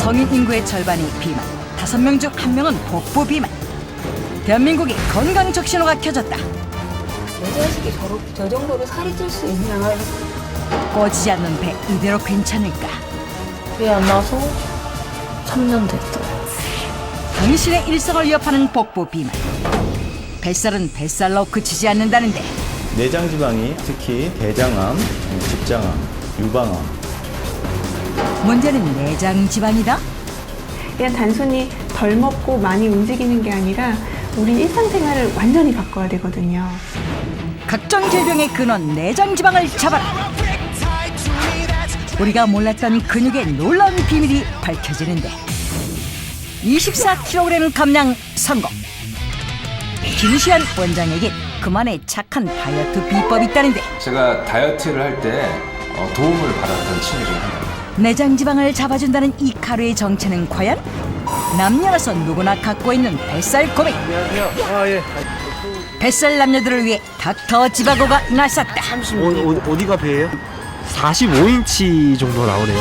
성인 인구의 절반이 비만, 5명 중 1명은 복부 비만. 대한민국이 건강 적신호가 켜졌다. 내 자식이 저 정도로 살이 찔 수 있냐. 꺼지지 않는 배 이대로 괜찮을까? 배 안 나와서 3년 됐다. 당신의 일상을 위협하는 복부 비만. 뱃살은 뱃살로 그치지 않는다는데 내장 지방이 특히 대장암, 직장암, 유방암. 문제는 내장 지방이다? 그냥 단순히 덜 먹고 많이 움직이는 게 아니라 우리 일상생활을 완전히 바꿔야 되거든요. 각종 질병의 근원 내장 지방을 잡아라. 우리가 몰랐던 근육의 놀라운 비밀이 밝혀지는데 24kg 감량 성공. 김시현 원장에게 그만의 착한 다이어트 비법이 있다는데 제가 다이어트를 할 때 도움을 받았던 친구 중 하나예요. 내장 지방을 잡아준다는 이 가루의 정체는 과연? 남녀노소 누구나 갖고 있는 뱃살 고민. 예. 뱃살 남녀들을 위해 닥터 지바고가 나섰다. 어디가 배예요? 45인치 정도 나오네요.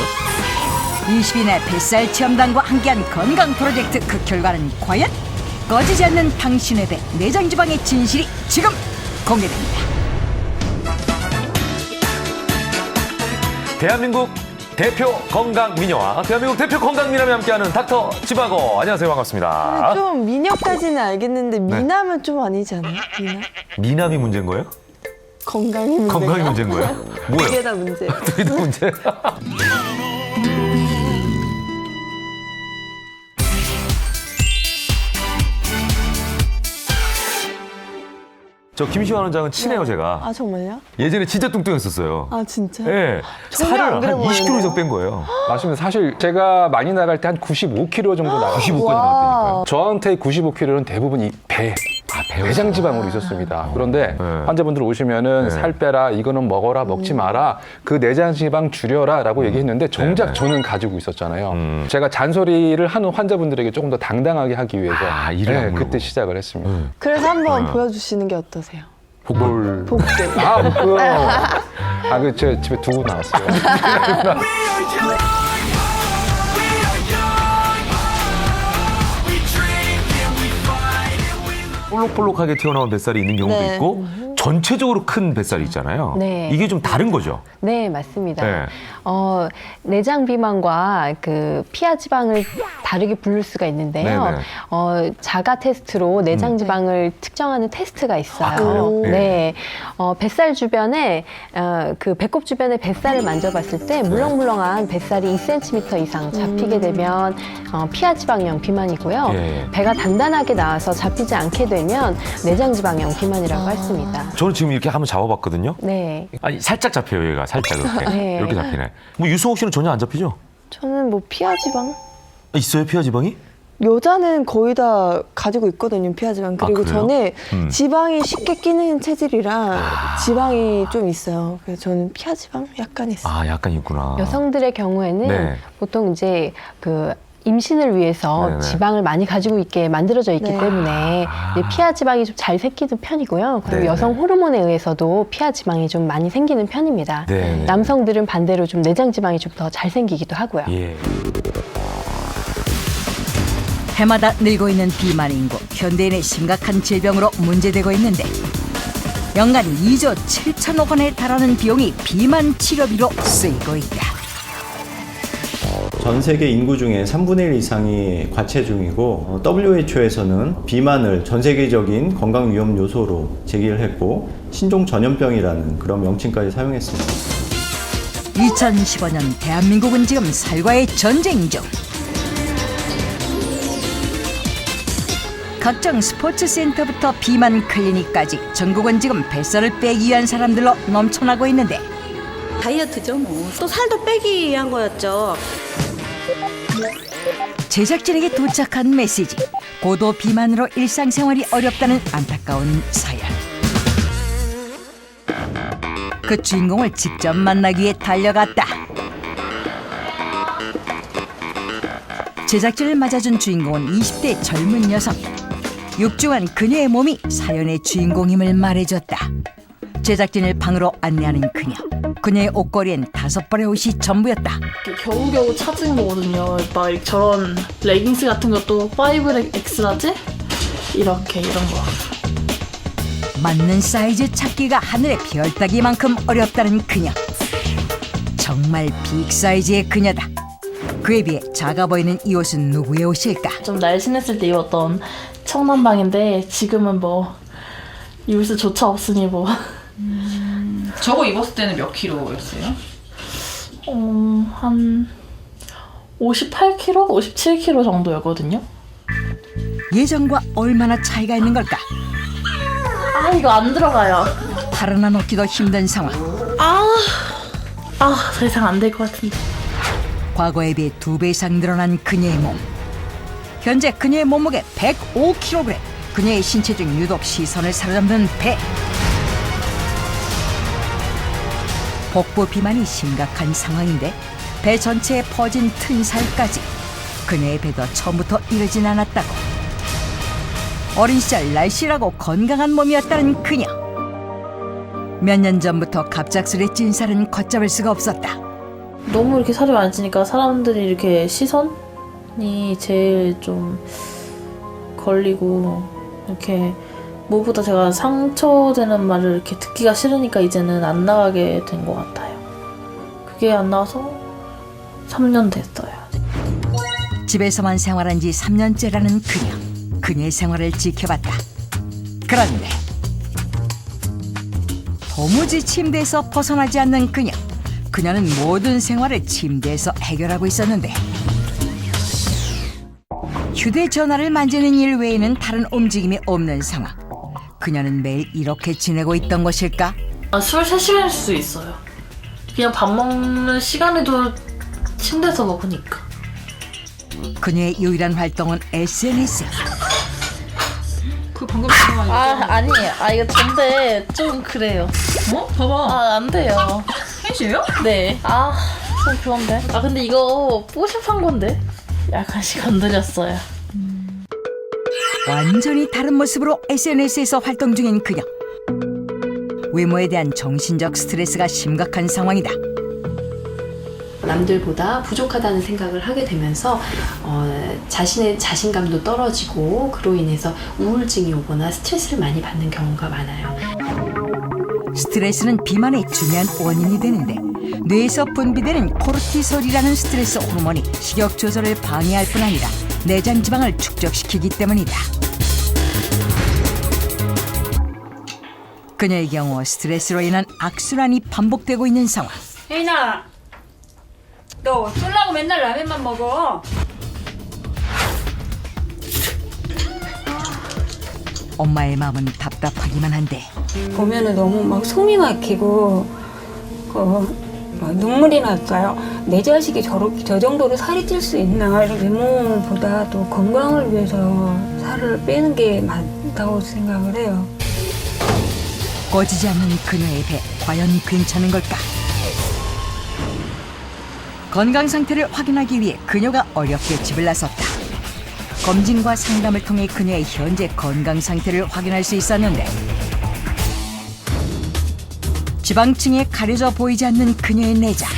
20인의 뱃살 체험단과 함께한 건강 프로젝트 그 결과는 과연? 꺼지지 않는 당신의 배 내장 지방의 진실이 지금 공개됩니다. 대한민국 대표 건강 미녀와 대한민국 대표 건강 미남이 함께하는 닥터 지바고. 안녕하세요, 반갑습니다. 좀 미녀까지는 알겠는데 미남은 좀 아니지 않아요? 미남? 미남이 문제인 거예요? 건강이 문제가? 건강이 문제인 거예요? 뭐예요? 그게 다 문제. 그게 다 문제. 저 김시환 원장은 친해요, 제가. 아 정말요? 예전에 진짜 뚱뚱했었어요. 아 진짜? 예. 전혀 살을 안 한 그래 20kg 보이는데요? 이상 뺀 거예요. 맞습니다. 사실 제가 많이 나갈 때 한 95kg 정도 나갔어요. 95까지 나왔다니까요. 저한테 95kg는 대부분 이 배, 내장 지방으로 있었습니다. 그런데 환자분들 오시면은 네. 살 빼라, 이거는 먹어라, 먹지 마라, 그 내장 지방 줄여라라고 얘기했는데 정작 저는 가지고 있었잖아요. 제가 잔소리를 하는 환자분들에게 조금 더 당당하게 하기 위해서 이를 안 물어보고. 그때 시작을 했습니다. 그래서 한번 보여주시는 게 어떠세요? 복골. 복근. 제 집에 두고 나왔어요. 볼록볼록하게 튀어나온 뱃살이 있는 경우도 네. 있고 전체적으로 큰 뱃살이 있잖아요. 네. 이게 좀 다른 거죠? 네, 맞습니다. 네. 내장 비만과 그 피하 지방을 다르게 부를 수가 있는데요. 네네. 자가 테스트로 내장 지방을 측정하는 테스트가 있어요. 아, 그래요? 네. 뱃살 주변에 그 배꼽 주변에 뱃살을 만져봤을 때 물렁물렁한 뱃살이 2cm 이상 잡히게 되면 피하 지방형 비만이고요. 예. 배가 단단하게 나와서 잡히지 않게 되면 내장 지방형 비만이라고 했습니다. 저는 지금 이렇게 한번 잡아봤거든요. 네. 아니 살짝 잡혀요, 얘가 살짝 이렇게. 네. 이렇게 잡히네. 뭐 유승옥 씨는 전혀 안 잡히죠? 저는 뭐 피하 지방? 있어요, 피하 지방이? 여자는 거의 다 가지고 있거든요, 피하 지방. 그리고 그래요? 저는 지방이 쉽게 끼는 체질이라 지방이 좀 있어요. 그래서 저는 피하 지방 약간 있어요. 아, 약간 있구나. 여성들의 경우에는 네. 보통 이제 그 임신을 위해서 네네. 지방을 많이 가지고 있게 만들어져 있기 네. 때문에 이제 피하 지방이 좀 잘 생기는 편이고요. 그리고 네네. 여성 호르몬에 의해서도 피하 지방이 좀 많이 생기는 편입니다. 네네. 남성들은 반대로 좀 내장 지방이 좀 더 잘 생기기도 하고요. 예. 해마다 늘고 있는 비만 인구, 현대인의 심각한 질병으로 문제되고 있는데 연간 2조 7천억 원에 달하는 비용이 비만 치료비로 쓰이고 있다. 전 세계 인구 중에 3분의 1 이상이 과체중이고 WHO에서는 비만을 전 세계적인 건강 위험 요소로 제기를 했고 신종 전염병이라는 그런 명칭까지 사용했습니다. 2015년 대한민국은 지금 살과의 전쟁 중. 각종 스포츠 센터부터 비만 클리닉까지 전국은 지금 뱃살을 빼기 위한 사람들로 넘쳐나고 있는데 다이어트죠 뭐. 또 살도 빼기 위한 거였죠. 제작진에게 도착한 메시지. 고도 비만으로 일상생활이 어렵다는 안타까운 사연. 그 주인공을 직접 만나기 위해 달려갔다. 제작진을 맞아준 주인공은 20대 젊은 여성. 육중한 그녀의 몸이 사연의 주인공임을 말해줬다. 제작진을 방으로 안내하는 그녀. 그녀의 옷걸이엔 5벌의 옷이 전부였다. 겨우겨우 찾은 거거든요. 막 저런 레깅스 같은 것도 5X라지? 이렇게 이런 거. 맞는 사이즈 찾기가 하늘의 별 따기만큼 어렵다는 그녀. 정말 빅 사이즈의 그녀다. 그에 비해 작아 보이는 이 옷은 누구의 옷일까? 좀 날씬했을 때 입었던 청남방인데 지금은 뭐 입을 수조차 없으니 뭐. 저거 입었을 때는 몇 킬로였어요? 한 58kg, 57kg 정도였거든요. 예전과 얼마나 차이가 있는 걸까? 아, 이거 안 들어가요. 팔 하나 놓기도 힘든 상황. 더 이상 안 될 것 같은데. 과거에 비해 2배 이상 늘어난 그녀의 몸. 현재 그녀의 몸무게 105kg. 그녀의 신체 중 유독 시선을 사로잡는 배. 복부 비만이 심각한 상황인데 배 전체에 퍼진 튼 살까지. 그녀의 배도 처음부터 이러진 않았다고. 어린 시절 날씬하고 건강한 몸이었다는 그녀. 몇 년 전부터 갑작스레 찐 살은 걷잡을 수가 없었다. 너무 이렇게 살이 많이 찌니까 사람들이 이렇게 시선이 제일 좀 걸리고, 이렇게 무엇보다 제가 상처되는 말을 이렇게 듣기가 싫으니까 이제는 안 나가게 된 것 같아요. 그게 안 나와서 3년 됐어요. 집에서만 생활한 지 3년째라는 그녀. 그녀의 생활을 지켜봤다. 그런데 도무지 침대에서 벗어나지 않는 그녀. 그녀는 모든 생활을 침대에서 해결하고 있었는데 휴대전화를 만지는 일 외에는 다른 움직임이 없는 상황. 그녀는 매일 이렇게 지내고 있던 것일까? 23시간일 수 있어요. 그냥 밥 먹는 시간에도 침대에서 먹으니까. 그녀의 유일한 활동은 SNS. 그 방금 전화가 아니에요. 이거 전데 좀 그래요. 봐봐. 안 돼요. hen시예요? 네. 좀 그런데. 근데 이거 뽀샵한 건데? 약간씩 건드렸어요. 완전히 다른 모습으로 SNS에서 활동 중인 그녀. 외모에 대한 정신적 스트레스가 심각한 상황이다. 남들보다 부족하다는 생각을 하게 되면서 자신의 자신감도 떨어지고 그로 인해서 우울증이 오거나 스트레스를 많이 받는 경우가 많아요. 스트레스는 비만의 중요한 원인이 되는데 뇌에서 분비되는 코르티솔이라는 스트레스 호르몬이 식욕 조절을 방해할 뿐 아니라 내장 지방을 축적시키기 때문이다. 그녀의 경우 스트레스로 인한 악순환이 반복되고 있는 상황. 혜인아, 너 쏠라고 맨날 라면만 먹어. 엄마의 마음은 답답하기만 한데 보면은 너무 막 숨이 막히고 막 눈물이 났어요. 내 자식이 저 정도로 살이 찔 수 있나. 외모보다도 건강을 위해서 살을 빼는 게 맞다고 생각을 해요. 꺼지지 않는 그녀의 배, 과연 괜찮은 걸까? 건강 상태를 확인하기 위해 그녀가 어렵게 집을 나섰다. 검진과 상담을 통해 그녀의 현재 건강 상태를 확인할 수 있었는데 지방층에 가려져 보이지 않는 그녀의 내장.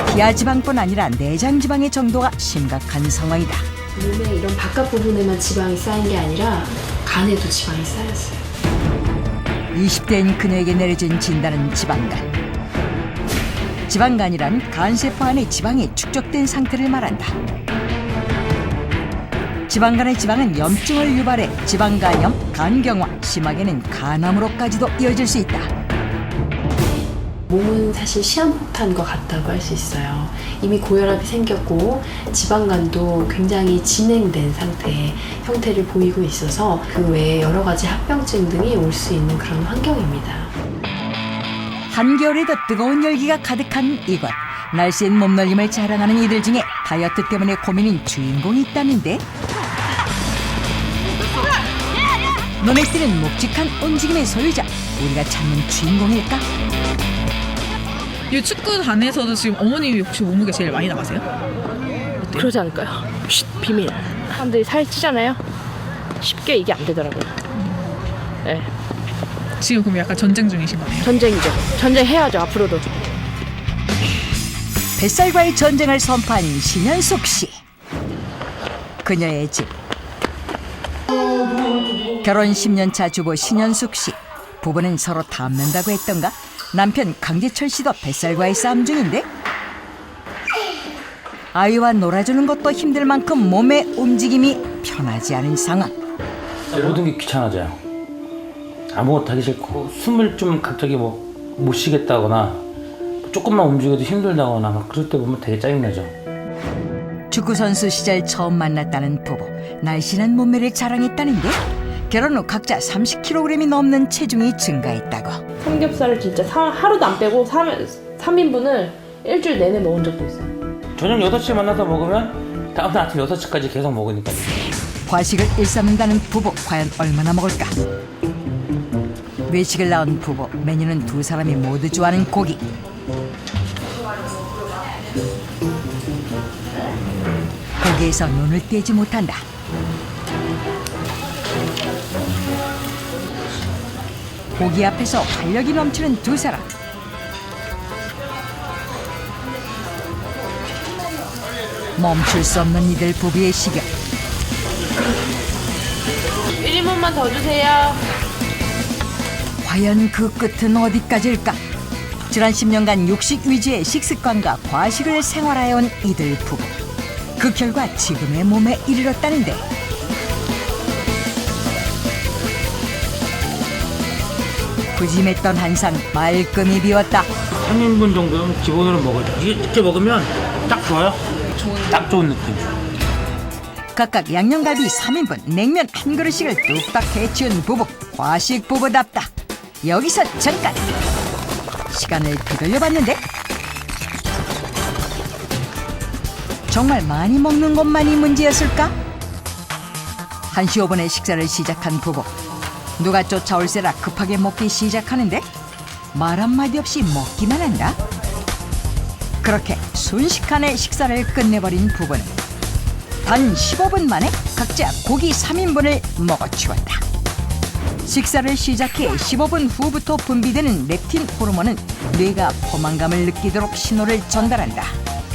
피하지방뿐 아니라 내장지방의 정도가 심각한 상황이다. 몸에 이런 바깥 부분에만 지방이 쌓인 게 아니라 간에도 지방이 쌓였어요. 20대인 그녀에게 내려진 진단은 지방간. 지방간이란 간세포 안에 지방이 축적된 상태를 말한다. 지방간의 지방은 염증을 유발해 지방간염, 간경화, 심하게는 간암으로까지도 이어질 수 있다. 몸은 사실 시한폭탄과 같다고 할 수 있어요. 이미 고혈압이 생겼고 지방간도 굉장히 진행된 상태의 형태를 보이고 있어서 그 외에 여러 가지 합병증 등이 올 수 있는 그런 환경입니다. 한겨울에도 뜨거운 열기가 가득한 이곳. 날쌘 몸놀림을 자랑하는 이들 중에 다이어트 때문에 고민인 주인공이 있다는데 눈에 띄는 묵직한 움직임의 소유자. 우리가 찾는 주인공일까? 이 축구단에서도 지금 어머님이 혹시 몸무게 제일 많이 나가세요? 어때요? 그러지 않을까요? 쉿, 비밀. 사람들이 살이 찌잖아요. 쉽게 이게 안 되더라고요. 네. 지금 그럼 약간 전쟁 중이신 거네요? 전쟁이죠. 전쟁해야죠, 앞으로도. 뱃살과의 전쟁을 선포한 신현숙 씨. 그녀의 집. 결혼 10년 차 주부 신현숙 씨. 부부는 서로 닮는다고 했던가? 남편 강재철 씨도 뱃살과의 싸움 중인데? 아이와 놀아주는 것도 힘들 만큼 몸의 움직임이 편하지 않은 상황. 모든 게 귀찮아져요. 아무것도 하기 싫고 숨을 좀 갑자기 못 쉬겠다거나 조금만 움직여도 힘들다거나 막 그럴 때 보면 되게 짜증나죠. 축구선수 시절 처음 만났다는 부부. 날씬한 몸매를 자랑했다는데 결혼 후 각자 30kg이 넘는 체중이 증가했다고. 삼겹살을 진짜 하루도 안 빼고 3인분을 일주일 내내 먹은 적도 있어요. 저녁 6시에 만나서 먹으면 다음날 아침 6시까지 계속 먹으니까. 과식을 일삼는다는 부부 과연 얼마나 먹을까? 외식을 나온 부부. 메뉴는 두 사람이 모두 좋아하는 고기. 고기에서 눈을 떼지 못한다. 고기 앞에서 활력이 넘치는 두 사람. 멈출 수 없는 이들 부부의 시격. 1인분만 더 주세요. 과연 그 끝은 어디까지일까? 지난 10년간 육식 위주의 식습관과 과식을 생활해온 이들 부부. 그 결과 지금의 몸에 이르렀다는데 부짐했던 한상 말끔히 비웠다. 3인분 정도는 기본으로 먹어요. 이렇게 먹으면 딱 좋아요. 딱 좋은 느낌. 각각 양념갈비 3인분, 냉면 한 그릇씩을 뚝딱 해치운 부부. 과식 부부답다. 여기서 잠깐 시간을 되돌려봤는데 정말 많이 먹는 것만이 문제였을까? 1시 5분에 식사를 시작한 부부. 누가 쫓아올세라 급하게 먹기 시작하는데 말 한마디 없이 먹기만 한다. 그렇게 순식간에 식사를 끝내버린 부부는 단 15분 만에 각자 고기 3인분을 먹어치웠다. 식사를 시작해 15분 후부터 분비되는 렙틴 호르몬은 뇌가 포만감을 느끼도록 신호를 전달한다.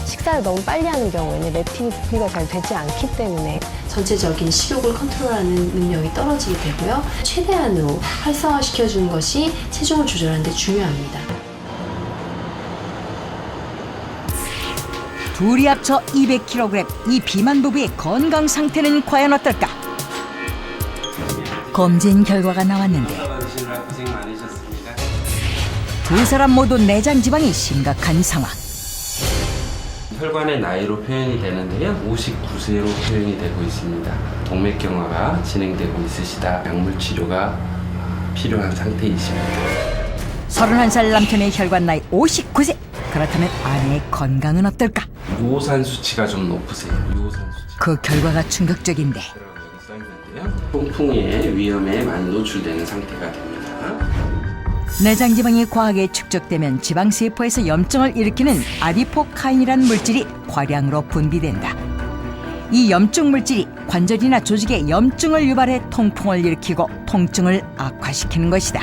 식사를 너무 빨리 하는 경우에는 렙틴이 분비가 잘 되지 않기 때문에 전체적인 식욕을 컨트롤하는 능력이 떨어지게 되고요. 최대한으로 활성화시켜주는 것이 체중을 조절하는 데 중요합니다. 둘이 합쳐 200kg. 이 비만 부부의 건강 상태는 과연 어떨까? 검진 결과가 나왔는데 두 사람 모두 내장 지방이 심각한 상황. 혈관의 나이로 표현이 되는데요. 59세로 표현이 되고 있습니다. 동맥경화가 진행되고 있으시다. 약물 치료가 필요한 상태이십니다. 31살 남편의 혈관 나이 59세. 그렇다면 아내의 건강은 어떨까? 유호산 수치가 좀 높으세요. 그 결과가 충격적인데 통풍의 위험에 많이 노출되는 상태가 됩니다. 내장 지방이 과하게 축적되면 지방세포에서 염증을 일으키는 아디포카인이라는 물질이 과량으로 분비된다. 이 염증 물질이 관절이나 조직에 염증을 유발해 통풍을 일으키고 통증을 악화시키는 것이다.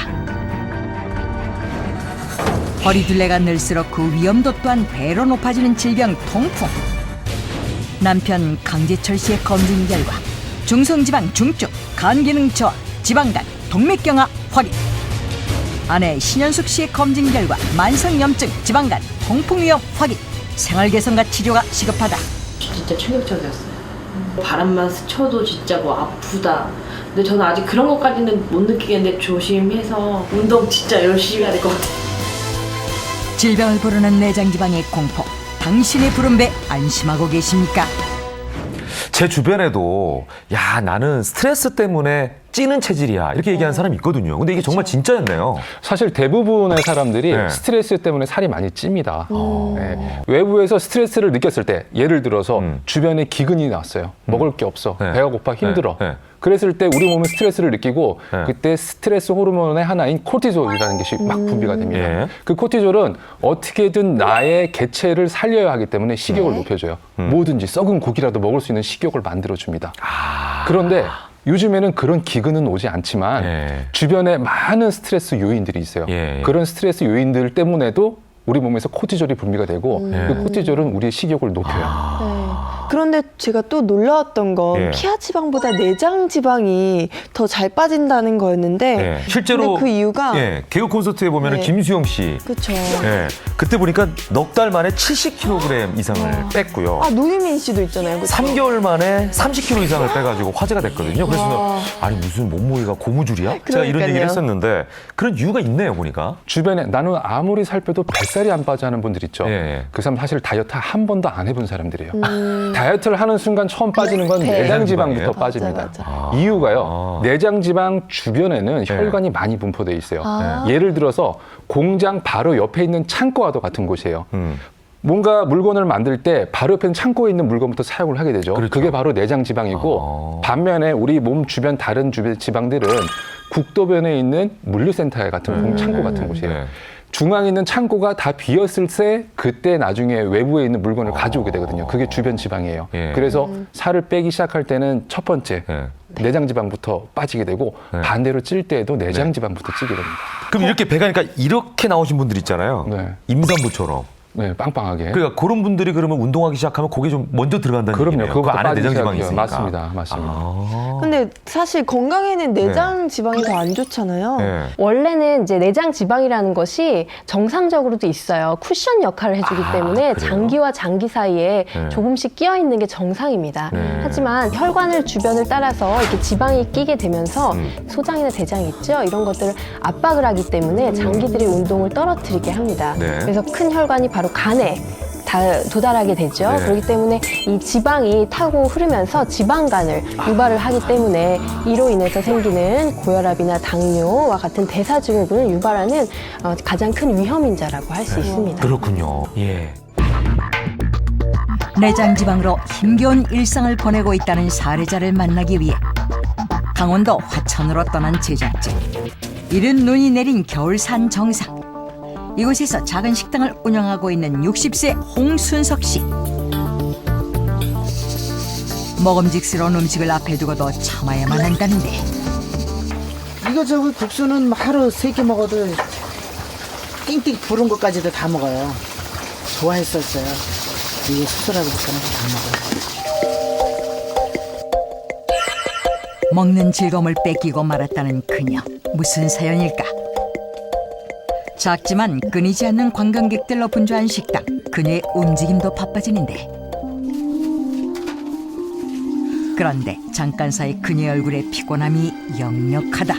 허리둘레가 늘수록 그 위험도 또한 배로 높아지는 질병 통풍. 남편 강재철 씨의 검진 결과 중성지방 중증, 간기능 저하, 지방간, 동맥경화 확인. 아내 신현숙 씨의 검진 결과 만성염증, 지방간, 통풍 위험 확인. 생활개선과 치료가 시급하다. 진짜 충격적이었어요. 바람만 스쳐도 진짜 뭐 아프다. 근데 저는 아직 그런 것까지는 못 느끼겠는데 조심해서 운동 진짜 열심히 해야 될 것 같아요. 질병을 부르는 내장 지방의 공포. 당신의 부름배 안심하고 계십니까? 제 주변에도 야 나는 스트레스 때문에 찌는 체질이야 이렇게 얘기하는 사람이 있거든요. 근데 이게 정말 진짜였네요. 사실 대부분의 사람들이 스트레스 때문에 살이 많이 찝니다. 네. 외부에서 스트레스를 느꼈을 때 예를 들어서 주변에 기근이 났어요. 먹을 게 없어. 배가 고파 힘들어. 그랬을 때 우리 몸은 스트레스를 느끼고 그때 스트레스 호르몬의 하나인 코르티졸이라는 것이 막 분비가 됩니다. 그 코르티졸은 어떻게든 나의 개체를 살려야 하기 때문에 식욕을 높여줘요. 뭐든지 썩은 고기라도 먹을 수 있는 식욕을 만들어줍니다. 그런데 요즘에는 그런 기근은 오지 않지만 주변에 많은 스트레스 요인들이 있어요. 그런 스트레스 요인들 때문에도 우리 몸에서 코티졸이 분비가 되고 그 코티졸은 우리의 식욕을 높여요. 그런데 제가 또 놀라웠던 건 피하 지방보다 내장 지방이 더 잘 빠진다는 거였는데 실제로 근데 그 이유가 개그 콘서트에 보면은 김수영 씨 그렇죠. 그때 보니까 넉 달 만에 70kg 이상을 뺐고요. 아 노유민 씨도 있잖아요. 그쵸? 3개월 만에 30kg 이상을 빼가지고 화제가 됐거든요. 그래서 아니 무슨 몸무게가 고무줄이야? 제가 이런 얘기를 했었는데 그런 이유가 있네요 보니까. 주변에 나는 아무리 살 빼도 뱃살이 안 빠져 하는 분들 있죠. 그 사람 사실 다이어트 한 번도 안 해본 사람들이에요. 다이어트를 하는 순간 처음 빠지는 건 내장 지방부터 빠집니다. 이유가요. 내장 지방 주변에는 혈관이 많이 분포되어 있어요. 예를 들어서 공장 바로 옆에 있는 창고와도 같은 곳이에요. 뭔가 물건을 만들 때 바로 옆에 창고에 있는 물건부터 사용을 하게 되죠. 그게 바로 내장 지방이고 반면에 우리 몸 주변 다른 주변 지방들은 국도변에 있는 물류센터 같은 창고 같은 곳이에요. 중앙에 있는 창고가 다 비었을 때 그때 나중에 외부에 있는 물건을 가져오게 되거든요. 그게 주변 지방이에요. 그래서 살을 빼기 시작할 때는 첫 번째 내장 지방부터 빠지게 되고 반대로 찔 때에도 내장 지방부터 찌게 됩니다. 그럼 이렇게 배가니까 이렇게 나오신 분들 있잖아요. 임산부처럼. 네, 빵빵하게. 그러니까 그런 분들이 그러면 운동하기 시작하면 거기에 좀 먼저 들어간다는 얘기네요. 그 안에 내장 지방이 있으니까. 맞습니다. 근데 사실 건강에는 내장 지방이 더 안 좋잖아요. 원래는 이제 내장 지방이라는 것이 정상적으로도 있어요. 쿠션 역할을 해주기 때문에 장기와 장기 사이에 조금씩 끼어 있는 게 정상입니다. 하지만 혈관을 주변을 따라서 이렇게 지방이 끼게 되면서 소장이나 대장이 있죠. 이런 것들을 압박을 하기 때문에 장기들의 운동을 떨어뜨리게 합니다. 그래서 큰 혈관이 바로 간에 도달하게 되죠. 그렇기 때문에 이 지방이 타고 흐르면서 지방간을 유발을 하기 때문에 이로 인해서 생기는 고혈압이나 당뇨와 같은 대사증후군을 유발하는 가장 큰 위험인자라고 할 수 있습니다. 그렇군요. 내장 지방으로 힘겨운 일상을 보내고 있다는 사례자를 만나기 위해 강원도 화천으로 떠난 제작진. 이른 눈이 내린 겨울산 정상. 이곳에서 작은 식당을 운영하고 있는 60세 홍순석 씨. 먹음직스러운 음식을 앞에 두고도 참아야만 한다는데. 이거 국수는 하루 3개 먹어도 띵띵 부른 것까지도 다 먹어요. 좋아했었어요. 이게 수술하고 있으면 다 먹어요. 먹는 즐거움을 뺏기고 말았다는 그녀. 무슨 사연일까? 작지만 끊이지 않는 관광객들로 분주한 식당. 그녀의 움직임도 바빠지는데. 그런데 잠깐 사이 그녀의 얼굴에 피곤함이 역력하다.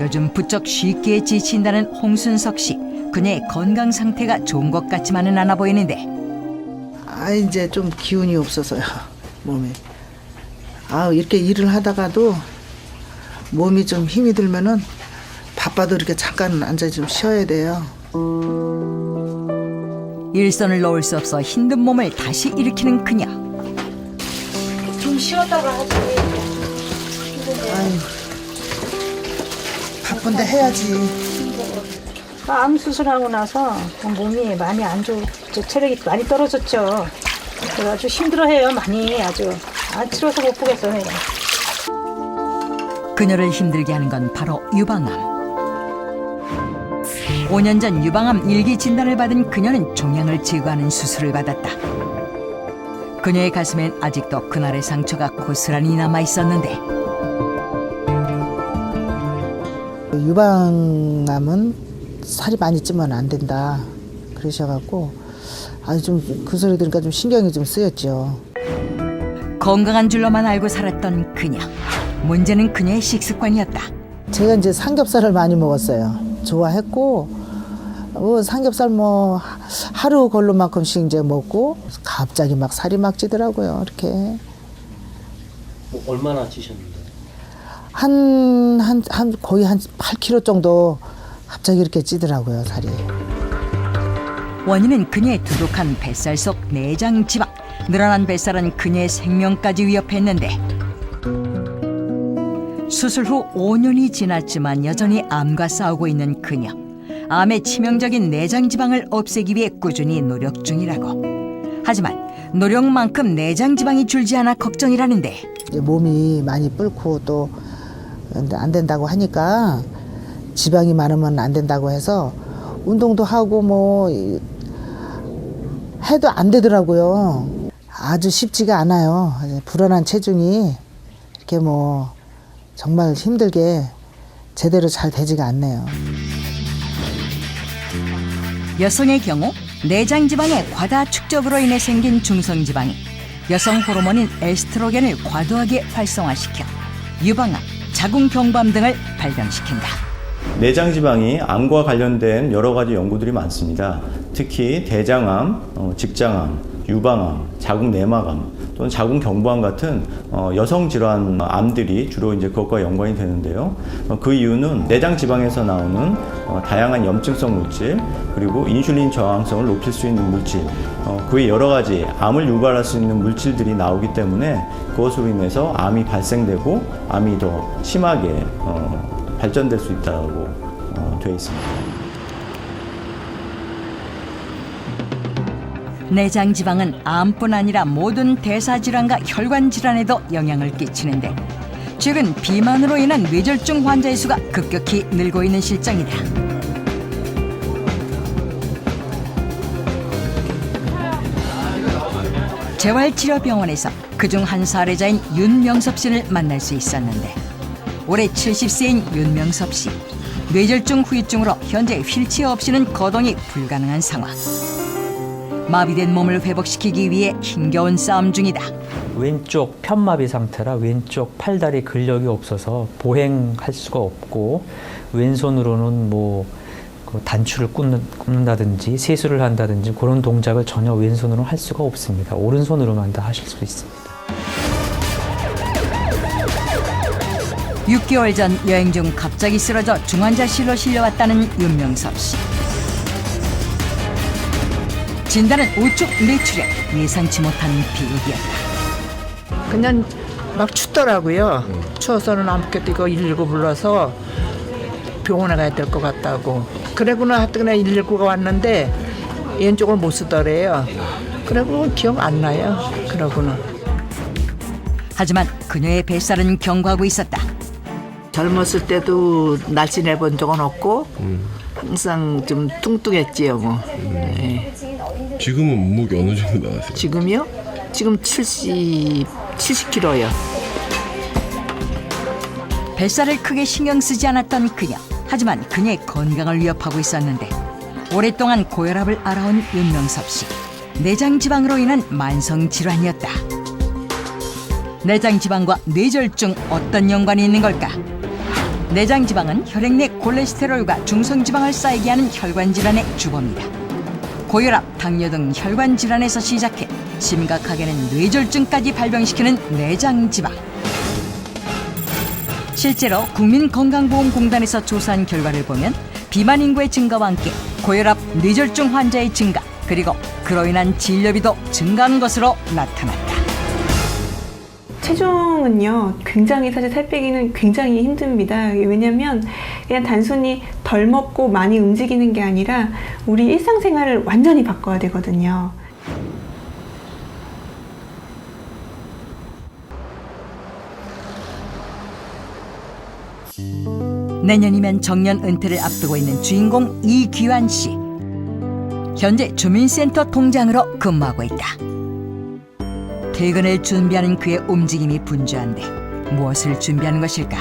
요즘 부쩍 쉽게 지친다는 홍순석 씨. 그녀의 건강 상태가 좋은 것 같지만은 않아 보이는데. 이제 좀 기운이 없어서요. 몸에. 이렇게 일을 하다가도 몸이 좀 힘이 들면은 바빠도 이렇게 잠깐 앉아 좀 쉬어야 돼요. 일선을 놓을 수 없어 힘든 몸을 다시 일으키는 그녀. 좀 쉬었다가 하지. 바쁜데 해야지. 암 수술하고 나서 몸이 많이 안 체력이 많이 떨어졌죠. 그래가지고 힘들어해요 많이 아주. 치러서 못 보겠어요. 그녀를 힘들게 하는 건 바로 유방암. 5년 전 유방암 일기 진단을 받은 그녀는 종양을 제거하는 수술을 받았다. 그녀의 가슴엔 아직도 그날의 상처가 고스란히 남아 있었는데. 유방암은 살이 많이 찌면 안 된다 그러셔갖고 좀 그 소리 들으니까 좀 신경이 좀 쓰였죠. 건강한 줄로만 알고 살았던 그녀. 문제는 그녀의 식습관이었다. 제가 이제 삼겹살을 많이 먹었어요. 좋아했고 삼겹살 하루 걸로만큼씩 이제 먹고 갑자기 막 살이 막 찌더라고요. 이렇게. 얼마나 찌셨는데? 거의 한 8kg 정도 갑자기 이렇게 찌더라고요, 살이. 원인은 그녀의 두둑한 뱃살 속 내장 지방. 늘어난 뱃살은 그녀의 생명까지 위협했는데. 수술 후 5년이 지났지만 여전히 암과 싸우고 있는 그녀. 암의 치명적인 내장 지방을 없애기 위해 꾸준히 노력 중이라고. 하지만 노력만큼 내장 지방이 줄지 않아 걱정이라는데 이제 몸이 많이 불고 또 안 된다고 하니까 지방이 많으면 안 된다고 해서 운동도 하고 뭐 해도 안 되더라고요. 아주 쉽지가 않아요. 불안한 체중이 이렇게 뭐 정말 힘들게 제대로 잘 되지가 않네요. 여성의 경우 내장 지방의 과다 축적으로 인해 생긴 중성 지방이 여성 호르몬인 에스트로겐을 과도하게 활성화시켜 유방암, 자궁경부암 등을 발병시킨다. 내장 지방이 암과 관련된 여러 가지 연구들이 많습니다. 특히 대장암, 직장암, 유방암, 자궁내막암 또는 자궁경부암 같은 여성 질환 암들이 주로 이제 그것과 연관이 되는데요. 그 이유는 내장 지방에서 나오는 다양한 염증성 물질 그리고 인슐린 저항성을 높일 수 있는 물질, 그 외 여러 가지 암을 유발할 수 있는 물질들이 나오기 때문에 그것으로 인해서 암이 발생되고 암이 더 심하게 발전될 수 있다고 되어 있습니다. 내장 지방은 암뿐 아니라 모든 대사 질환과 혈관 질환에도 영향을 끼치는데 최근 비만으로 인한 뇌졸중 환자의 수가 급격히 늘고 있는 실정이다. 재활치료병원에서 그중 한 사례자인 윤명섭 씨를 만날 수 있었는데 올해 70세인 윤명섭 씨. 뇌졸중 후유증으로 현재 휠체어 없이는 거동이 불가능한 상황. 마비된 몸을 회복시키기 위해 힘겨운 싸움 중이다. 왼쪽 편마비 상태라 왼쪽 팔다리 근력이 없어서 보행할 수가 없고 왼손으로는 뭐 단추를 굽는다든지 세수를 한다든지 그런 동작을 전혀 왼손으로 할 수가 없습니다. 오른손으로만 다 하실 수 있습니다. 6개월 전 여행 중 갑자기 쓰러져 중환자실로 실려왔다는 윤명섭 씨. 진단은 우측 뇌출혈, 예상치 못한 비극이었다. 그냥 막 춥더라고요. 추워서는 아무것도 이거 119 불러서 병원에 가야 될 것 같다고. 그래구나 하여튼 그냥 119가 왔는데 왼쪽을 못 쓰더래요. 그래고 기억 안 나요. 그러고는. 하지만 그녀의 뱃살은 견고하고 있었다. 젊었을 때도 날씬해 본 적은 없고 항상 좀 뚱뚱했지요. 뭐. 네. 지금은 몸무게 어느 정도 나왔어요? 지금요? 지금 70kg요. 뱃살을 크게 신경 쓰지 않았던 그녀. 하지만 그녀의 건강을 위협하고 있었는데 오랫동안 고혈압을 앓아온 윤명섭 씨. 내장 지방으로 인한 만성 질환이었다. 내장 지방과 뇌졸중 어떤 연관이 있는 걸까? 내장 지방은 혈액 내 콜레스테롤과 중성 지방을 쌓이게 하는 혈관 질환의 주범이다. 고혈압, 당뇨 등 혈관 질환에서 시작해 심각하게는 뇌졸중까지 발병시키는 내장 지방. 실제로 국민건강보험공단에서 조사한 결과를 보면 비만 인구의 증가와 함께 고혈압, 뇌졸중 환자의 증가 그리고 그로 인한 진료비도 증가한 것으로 나타났다. 체중은요, 굉장히 사실 살 빼기는 굉장히 힘듭니다. 왜냐면 그냥 단순히 덜 먹고 많이 움직이는 게 아니라 우리 일상생활을 완전히 바꿔야 되거든요. 내년이면 정년 은퇴를 앞두고 있는 주인공 이귀환 씨. 현재 주민센터 통장으로 근무하고 있다. 퇴근을 준비하는 그의 움직임이 분주한데 무엇을 준비하는 것일까?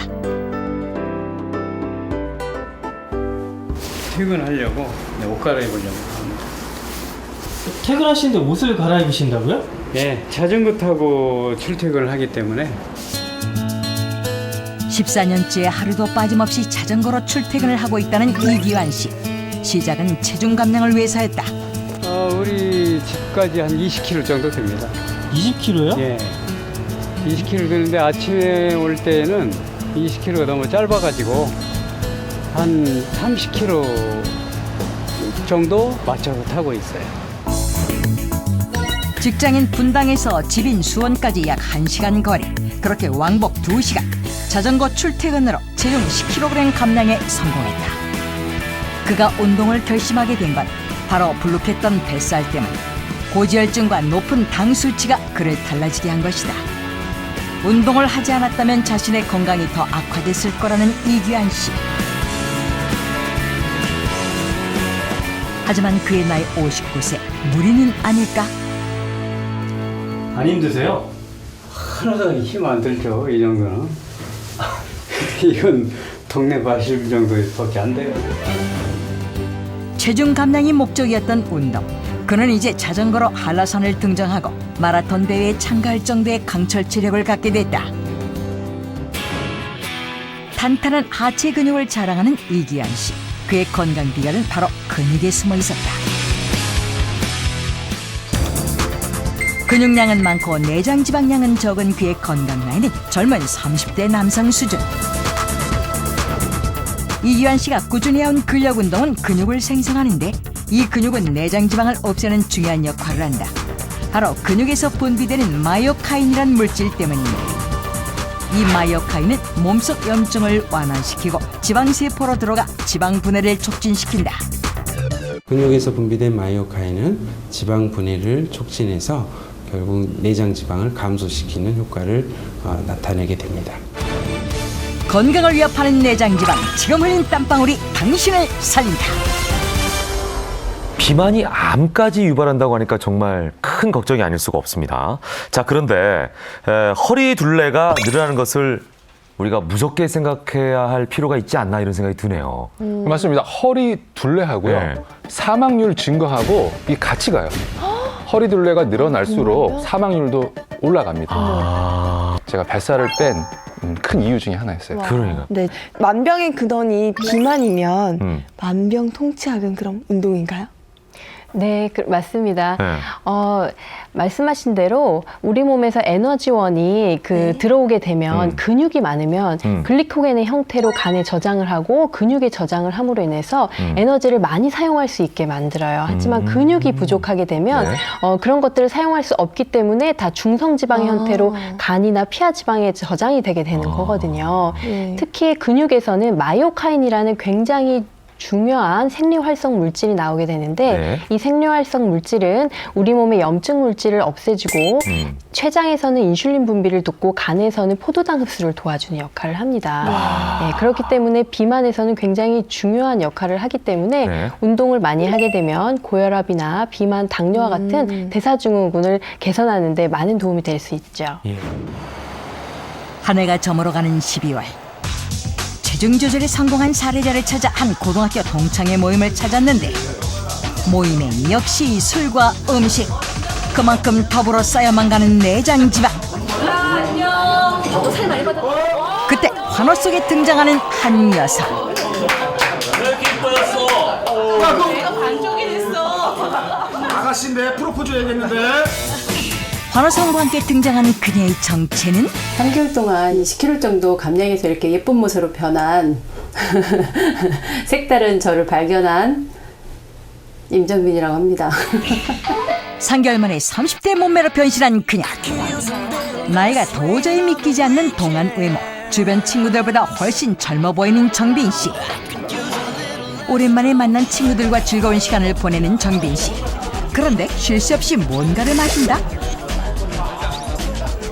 퇴근하려고 옷 갈아입으려고 합니다. 퇴근하시는데 옷을 갈아입으신다고요? 네, 자전거 타고 출퇴근을 하기 때문에 14년째 하루도 빠짐없이 자전거로 출퇴근을 하고 있다는 이귀환 씨. 시작은 체중 감량을 위해서였다. 우리 집까지 한 20km 정도 됩니다. 20km요? 예. 20km 되는데 아침에 올 때는 20km가 너무 짧아가지고 한 30km 정도 맞춰서 타고 있어요. 직장인 분당에서 집인 수원까지 약 1시간 거리. 그렇게 왕복 2시간. 자전거 출퇴근으로 체중 10kg 감량에 성공했다. 그가 운동을 결심하게 된 건 바로 불룩했던 뱃살 때문. 고지혈증과 높은 당 수치가 그를 달라지게 한 것이다. 운동을 하지 않았다면 자신의 건강이 더 악화됐을 거라는 이규환 씨. 하지만 그의 나이 59세, 무리는 아닐까? 안 힘드세요? 하나도 힘 안 들죠, 이 정도는. 이건 동네 마실 정도밖에 안 돼요. 체중 감량이 목적이었던 운동. 그는 이제 자전거로 한라산을 등정하고 마라톤 대회에 참가할 정도의 강철 체력을 갖게 됐다. 탄탄한 하체 근육을 자랑하는 이기환 씨. 그의 건강 비결은 바로 근육에 숨어 있었다. 근육량은 많고 내장 지방량은 적은 그의 건강 라인은 젊은 30대 남성 수준. 이기환 씨가 꾸준히 해온 근력 운동은 근육을 생성하는데 이 근육은 내장 지방을 없애는 중요한 역할을 한다. 바로 근육에서 분비되는 마이오카인이란 물질 때문입니다. 이 마이오카인은 몸속 염증을 완화시키고 지방세포로 들어가 지방 분해를 촉진시킨다. 근육에서 분비된 마이오카인은 지방 분해를 촉진해서 결국 내장 지방을 감소시키는 효과를 나타내게 됩니다. 건강을 위협하는 내장 지방, 지금 흘린 땀방울이 당신을 살린다. 비만이 암까지 유발한다고 하니까 정말 큰 걱정이 아닐 수가 없습니다. 자, 그런데 허리 둘레가 늘어나는 것을 우리가 무섭게 생각해야 할 필요가 있지 않나 이런 생각이 드네요. 맞습니다. 허리 둘레하고요. 네. 사망률 증가하고 이게 같이 가요. 허리 둘레가 늘어날수록 사망률도 올라갑니다. 제가 뱃살을 뺀 큰 이유 중에 하나였어요. 그러니까. 네, 만병의 근원이 비만이면 만병통치약은 그럼 운동인가요? 네, 맞습니다. 네. 말씀하신 대로 우리 몸에서 에너지원이 들어오게 되면 근육이 많으면 글리코겐의 형태로 간에 저장을 하고 근육에 저장을 함으로 인해서 에너지를 많이 사용할 수 있게 만들어요. 하지만 근육이 부족하게 되면 그런 것들을 사용할 수 없기 때문에 다 중성지방의 형태로 간이나 피하지방에 저장이 되게 되는 거거든요. 특히 근육에서는 마이오카인이라는 굉장히 중요한 생리활성 물질이 나오게 되는데 이 생리활성 물질은 우리 몸의 염증 물질을 없애주고 췌장에서는 인슐린 분비를 돕고 간에서는 포도당 흡수를 도와주는 역할을 합니다. 네, 그렇기 때문에 비만에서는 굉장히 중요한 역할을 하기 때문에 운동을 많이 하게 되면 고혈압이나 비만, 당뇨와 같은 대사증후군을 개선하는 데 많은 도움이 될 수 있죠. 한 해가 저물어가는 12월. 체중 조절에 성공한 사례자를 찾아 한 고등학교 동창회 모임을 찾았는데 모임엔 역시 술과 음식, 그만큼 더불어 쌓여만 가는 내장 지방. 안녕. 저도 살 많이 받았어. 그때 환호 속에 등장하는 한 여성. 왜 이렇게 이뻐졌어? 내가 반쪽이 됐어. 아가씨인데 프로포즈 해야겠는데. 환호성과 함께 등장하는 그녀의 정체는 3개월 동안 20kg 정도 감량해서 이렇게 예쁜 모습으로 변한 색다른 저를 발견한 임정민이라고 합니다. 3개월 만에 30대 몸매로 변신한 그녀. 나이가 도저히 믿기지 않는 동안 외모. 주변 친구들보다 훨씬 젊어 보이는 정빈 씨. 오랜만에 만난 친구들과 즐거운 시간을 보내는 정빈 씨. 그런데 쉴 새 없이 뭔가를 마신다?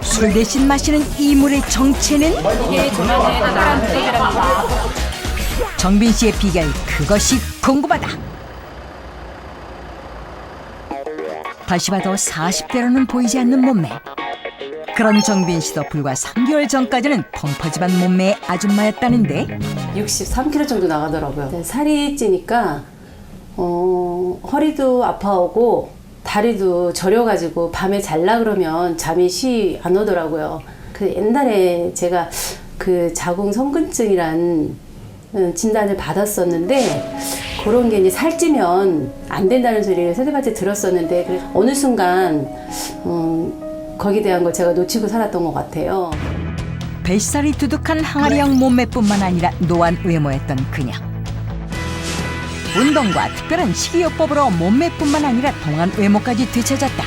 술 대신 마시는 이 물의 정체는? 이게 저만의 특별한 비법이랍니다. 정빈 씨의 비결, 그것이 궁금하다. 다시 봐도 40대로는 보이지 않는 몸매. 그런 정빈 씨도 불과 3개월 전까지는 펑퍼짐한 몸매의 아줌마였다는데 63kg 정도 나가더라고요. 살이 찌니까 허리도 아파오고 다리도 저려가지고 밤에 잘라 그러면 잠이 쉬 안 오더라고요. 그 옛날에 제가 그 자궁 성근증이란 진단을 받았었는데 그런 게 이제 살찌면 안 된다는 소리를 세대밭에 들었었는데 어느 순간 거기에 대한 걸 제가 놓치고 살았던 것 같아요. 뱃살이 두둑한 항아리형 몸매뿐만 아니라 노안 외모였던 그녀. 운동과 특별한 식이요법으로 몸매뿐만 아니라 동안 외모까지 되찾았다.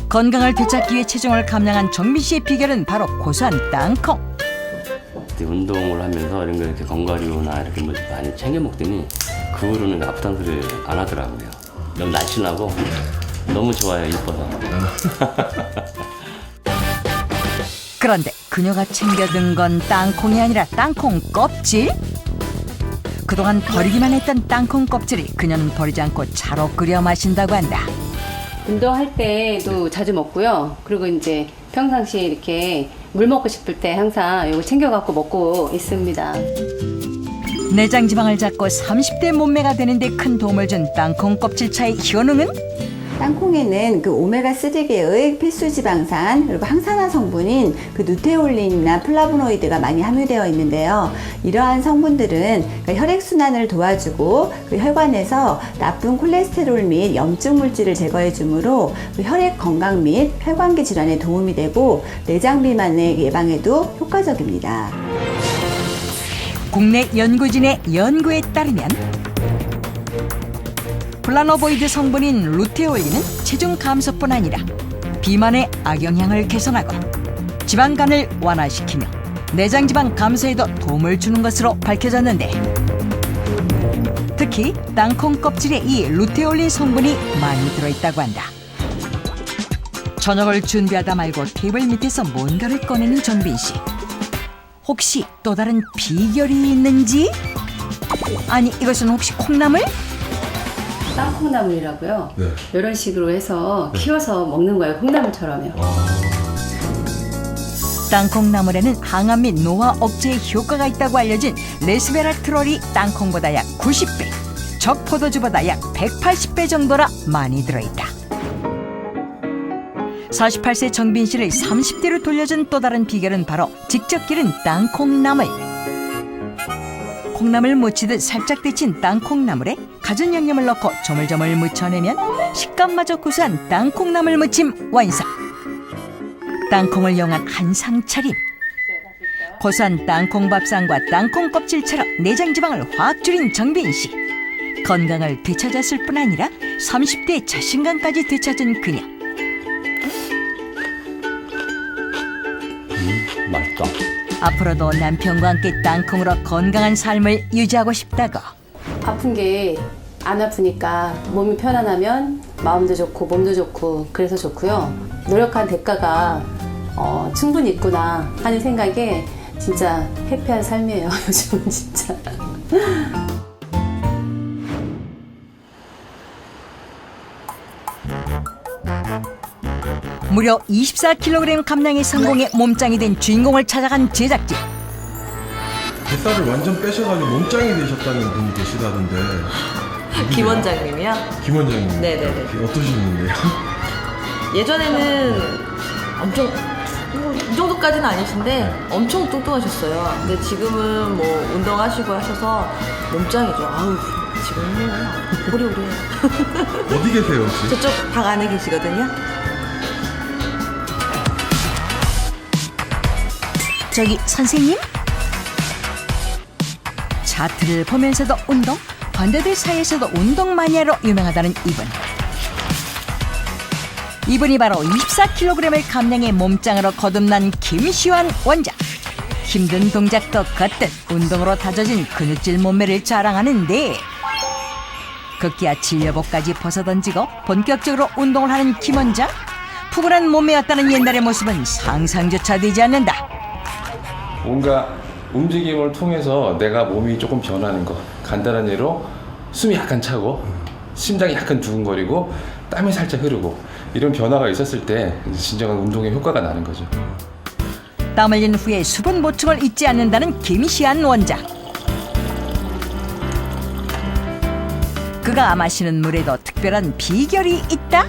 건강을 되찾기 위해 체중을 감량한 정빈 씨의 비결은 바로 고소한 땅콩. 운동을 하면서 이런 거 이렇게 견과류나 이렇게 뭐 많이 챙겨 먹더니 그 후로는 아프다는 소리 안 하더라고요. 너무 날씬하고 너무 좋아요. 이뻐서. 그런데 그녀가 챙겨든 건 땅콩이 아니라 땅콩 껍질? 그동안 버리기만 했던 땅콩 껍질을 그녀는 버리지 않고 차로 끓여 마신다고 한다. 운동할 때도 자주 먹고요. 그리고 이제 평상시에 이렇게 물 먹고 싶을 때 항상 이거 챙겨갖고 먹고 있습니다. 내장 지방을 잡고 30대 몸매가 되는데 큰 도움을 준 땅콩 껍질차의 효능은? 땅콩에는 그 오메가3계의 필수 지방산 그리고 항산화 성분인 그 누테올린이나 플라보노이드가 많이 함유되어 있는데요. 이러한 성분들은 그 혈액순환을 도와주고 그 혈관에서 나쁜 콜레스테롤 및 염증 물질을 제거해 주므로 그 혈액 건강 및 혈관계 질환에 도움이 되고 내장 비만의 예방에도 효과적입니다. 국내 연구진의 연구에 따르면 플라노보이드 성분인 루테올린은 체중 감소뿐 아니라 비만의 악영향을 개선하고 지방간을 완화시키며 내장지방 감소에도 도움을 주는 것으로 밝혀졌는데, 특히 땅콩 껍질에 이 루테올린 성분이 많이 들어있다고 한다. 저녁을 준비하다 말고 테이블 밑에서 뭔가를 꺼내는 정빈 씨. 혹시 또 다른 비결이 있는지? 아니, 이것은 혹시 콩나물? 땅콩나물이라고요. 네. 이런 식으로 해서 키워서 먹는 거예요. 콩나물처럼요. 땅콩나물에는 항암 및 노화 억제에 효과가 있다고 알려진 레스베라트롤이 땅콩보다 약 90배, 적포도주보다 약 180배 정도나 많이 들어있다. 48세 정빈 씨를 30대로 돌려준 또 다른 비결은 바로 직접 기른 땅콩나물. 콩나물 무치듯 살짝 데친 땅콩나물에 갖은 양념을 넣고 조물조물 무쳐내면 식감마저 구수한 땅콩나물 무침 완성. 땅콩을 이용한 한상 차림. 고소한 땅콩 밥상과 땅콩 껍질처럼 내장 지방을 확 줄인 정빈 씨. 건강을 되찾았을 뿐 아니라 30대의 자신감까지 되찾은 그녀. 맛있다. 앞으로도 남편과 함께 땅콩으로 건강한 삶을 유지하고 싶다고. 아픈 게 안 아프니까 몸이 편안하면 마음도 좋고 몸도 좋고 그래서 좋고요. 노력한 대가가 충분히 있구나 하는 생각에 진짜 해피한 삶이에요. 요즘은 진짜. 무려 24kg 감량의 성공에 몸짱이 된 주인공을 찾아간 제작진. 뱃살을 완전 빼셔가지고 몸짱이 되셨다는 분이 계시다던데. 김 원장님이요? 김 원장님. 네네네. 어떠시는데요? 예전에는 엄청 이 정도까지는 아니신데 엄청 뚱뚱하셨어요. 근데 지금은 뭐 운동하시고 하셔서 몸짱이죠. 아우 지금은 오리오리해요. 어디 계세요 혹시? 저쪽 방 안에 계시거든요. 저기 선생님? 차트를 보면서도 운동, 관대들 사이에서도 운동 마니아로 유명하다는 이분. 이분이 바로 24kg을 감량해 몸짱으로 거듭난 김시환 원장. 힘든 동작도 걷듯 운동으로 다져진 근육질 몸매를 자랑하는데, 급기야 진료복까지 벗어던지고 본격적으로 운동을 하는 김 원장. 푸근한 몸매였다는 옛날의 모습은 상상조차 되지 않는다. 뭔가 움직임을 통해서 내가 몸이 조금 변하는 거. 간단한 예로 숨이 약간 차고 심장이 약간 두근거리고 땀이 살짝 흐르고 이런 변화가 있었을 때 진정한 운동의 효과가 나는 거죠. 땀 흘린 후에 수분 보충을 잊지 않는다는 김시안 원장. 그가 마시는 물에도 특별한 비결이 있다?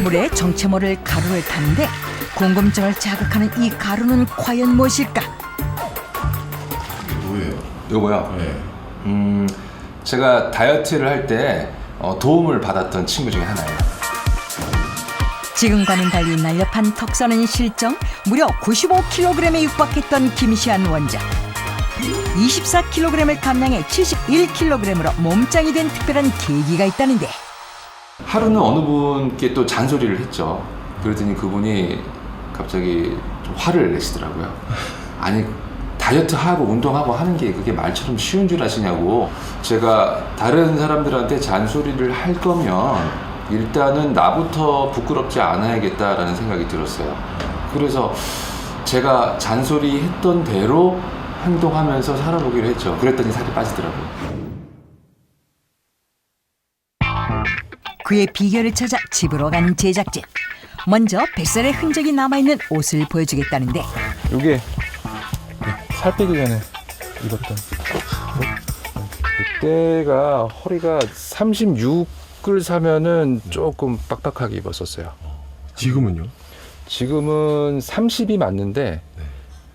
물에 정체 모를 가루를 타는데 궁금증을 자극하는 이 가루는 과연 무엇일까? 뭐예요? 이거 뭐야? 제가 다이어트를 할 때 도움을 받았던 친구 중에 하나예요. 지금과는 달리 날렵한 턱 서는 실정, 무려 95kg에 육박했던 김시안 원장. 24kg을 감량해 71kg으로 몸짱이 된 특별한 계기가 있다는데. 하루는 어느 분께 또 잔소리를 했죠. 그랬더니 그분이 갑자기 좀 화를 내시더라고요. 아니 다이어트하고 운동하고 하는 게 그게 말처럼 쉬운 줄 아시냐고. 제가 다른 사람들한테 잔소리를 할 거면 일단은 나부터 부끄럽지 않아야겠다라는 생각이 들었어요. 그래서 제가 잔소리 했던 대로 행동하면서 살아보기로 했죠. 그랬더니 살이 빠지더라고요. 그의 비결을 찾아 집으로 간 제작진. 먼저 뱃살의 흔적이 남아있는 옷을 보여주겠다는데 이게 살 빼기 전에 입었던 그때가 허리가 36을 사면은 조금 빡빡하게 입었었어요. 지금은요? 지금은 30이 맞는데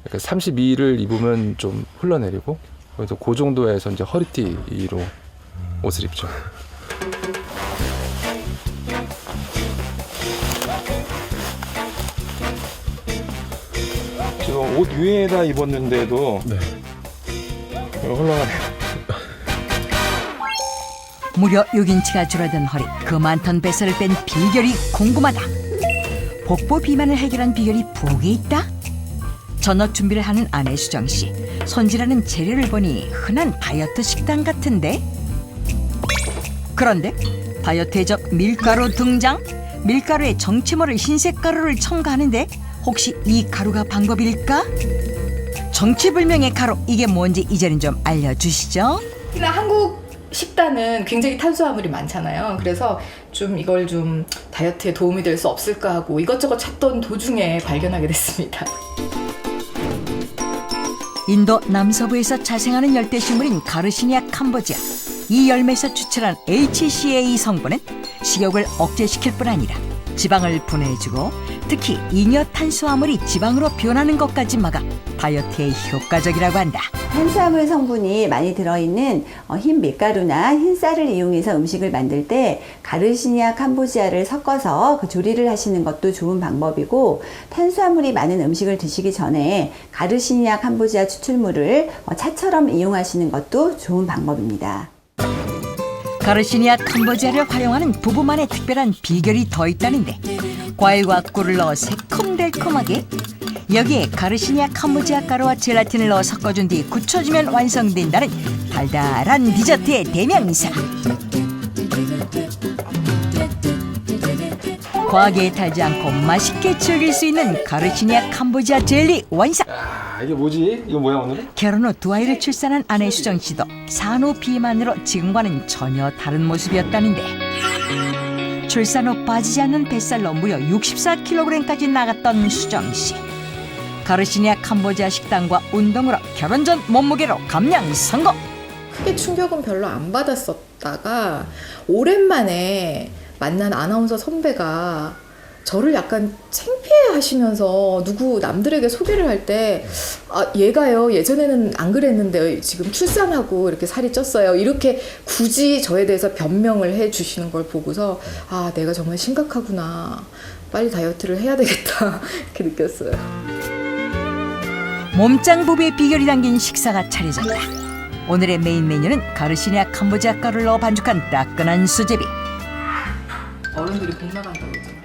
그러니까 32를 입으면 좀 흘러내리고 그래서 그 정도에서 이제 허리띠로 옷을 입죠. 지금 옷 위에다 입었는데도 흘러가네요. 무려 6인치가 줄어든 허리, 그 많던 뱃살을 뺀 비결이 궁금하다. 복부 비만을 해결한 비결이 부엌에 있다? 저녁 준비를 하는 아내 수정 씨. 손질하는 재료를 보니 흔한 다이어트 식단 같은데? 그런데 다이어트의 적 밀가루 등장? 밀가루에 정치모를 흰색 가루를 첨가하는데 혹시 이 가루가 방법일까? 정치불명의 가루, 이게 뭔지 이제는 좀 알려주시죠. 한국 식단은 굉장히 탄수화물이 많잖아요. 그래서 좀 이걸 좀 다이어트에 도움이 될 수 없을까 하고 이것저것 찾던 도중에 발견하게 됐습니다. 인도 남서부에서 자생하는 열대식물인 가르시니아 캄보지아. 이 열매에서 추출한 HCA 성분은 식욕을 억제시킬 뿐 아니라 지방을 분해해주고 특히 잉여 탄수화물이 지방으로 변하는 것까지 막아 다이어트에 효과적이라고 한다. 탄수화물 성분이 많이 들어있는 흰 밀가루나 흰 쌀을 이용해서 음식을 만들 때 가르시니아 캄보지아를 섞어서 그 조리를 하시는 것도 좋은 방법이고, 탄수화물이 많은 음식을 드시기 전에 가르시니아 캄보지아 추출물을 차처럼 이용하시는 것도 좋은 방법입니다. 가르시니아 캄보지아를 활용하는 부부만의 특별한 비결이 더 있다는데, 과일과 꿀을 넣어 새콤달콤하게, 여기에 가르시니아 캄보지아 가루와 젤라틴을 넣어 섞어준 뒤 굳혀주면 완성된다는 달달한 디저트의 대명사. 과하게 달지 않고 맛있게 즐길 수 있는 가르시니아 캄보지아 젤리 완성. 이게 뭐지? 이거 뭐야 오늘은? 결혼 후 두 아이를 출산한 아내 수정 씨도 산후 비만으로 지금과는 전혀 다른 모습이었다는데, 출산 후 빠지지 않는 뱃살로 무려 64kg까지 나갔던 수정 씨. 가르시니아 캄보지아 식단과 운동으로 결혼 전 몸무게로 감량 성공. 크게 충격은 별로 안 받았었다가 오랜만에 만난 아나운서 선배가 저를 약간 창피해 하시면서 누구 남들에게 소개를 할 때 얘가요 예전에는 안 그랬는데 지금 출산하고 이렇게 살이 쪘어요, 이렇게 굳이 저에 대해서 변명을 해 주시는 걸 보고서 내가 정말 심각하구나, 빨리 다이어트를 해야 되겠다 이렇게 느꼈어요. 몸짱 부부의 비결이 담긴 식사가 차려졌다. 오늘의 메인 메뉴는 가르시니아 캄보지아 가루를 넣어 반죽한 따끈한 수제비. 어른들이 복 나간다고 그러잖아요.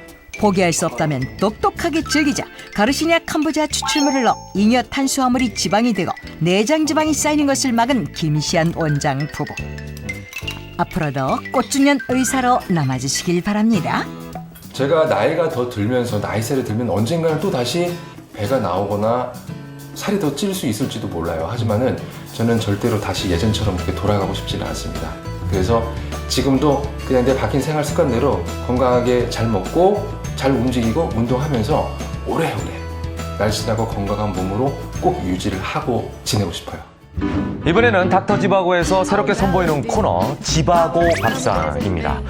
포기할 수 없다면 똑똑하게 즐기자. 가르시니아 캄보지아 추출물을 넣어 잉여 탄수화물이 지방이 되고 내장 지방이 쌓이는 것을 막은 김시안 원장 부부. 앞으로도 꽃중년 의사로 남아주시길 바랍니다. 제가 나이가 더 들면서 나이세를 들면 언젠가는 또 다시 배가 나오거나 살이 더 찔 수 있을지도 몰라요. 하지만은 저는 절대로 다시 예전처럼 그렇게 돌아가고 싶지는 않습니다. 그래서 지금도 그냥 내 바뀐 생활 습관대로 건강하게 잘 먹고 잘 움직이고 운동하면서 오래오래 날씬하고 건강한 몸으로 꼭 유지를 하고 지내고 싶어요. 이번에는 닥터지바고에서 새롭게 선보이는 코너 지바고 밥상입니다.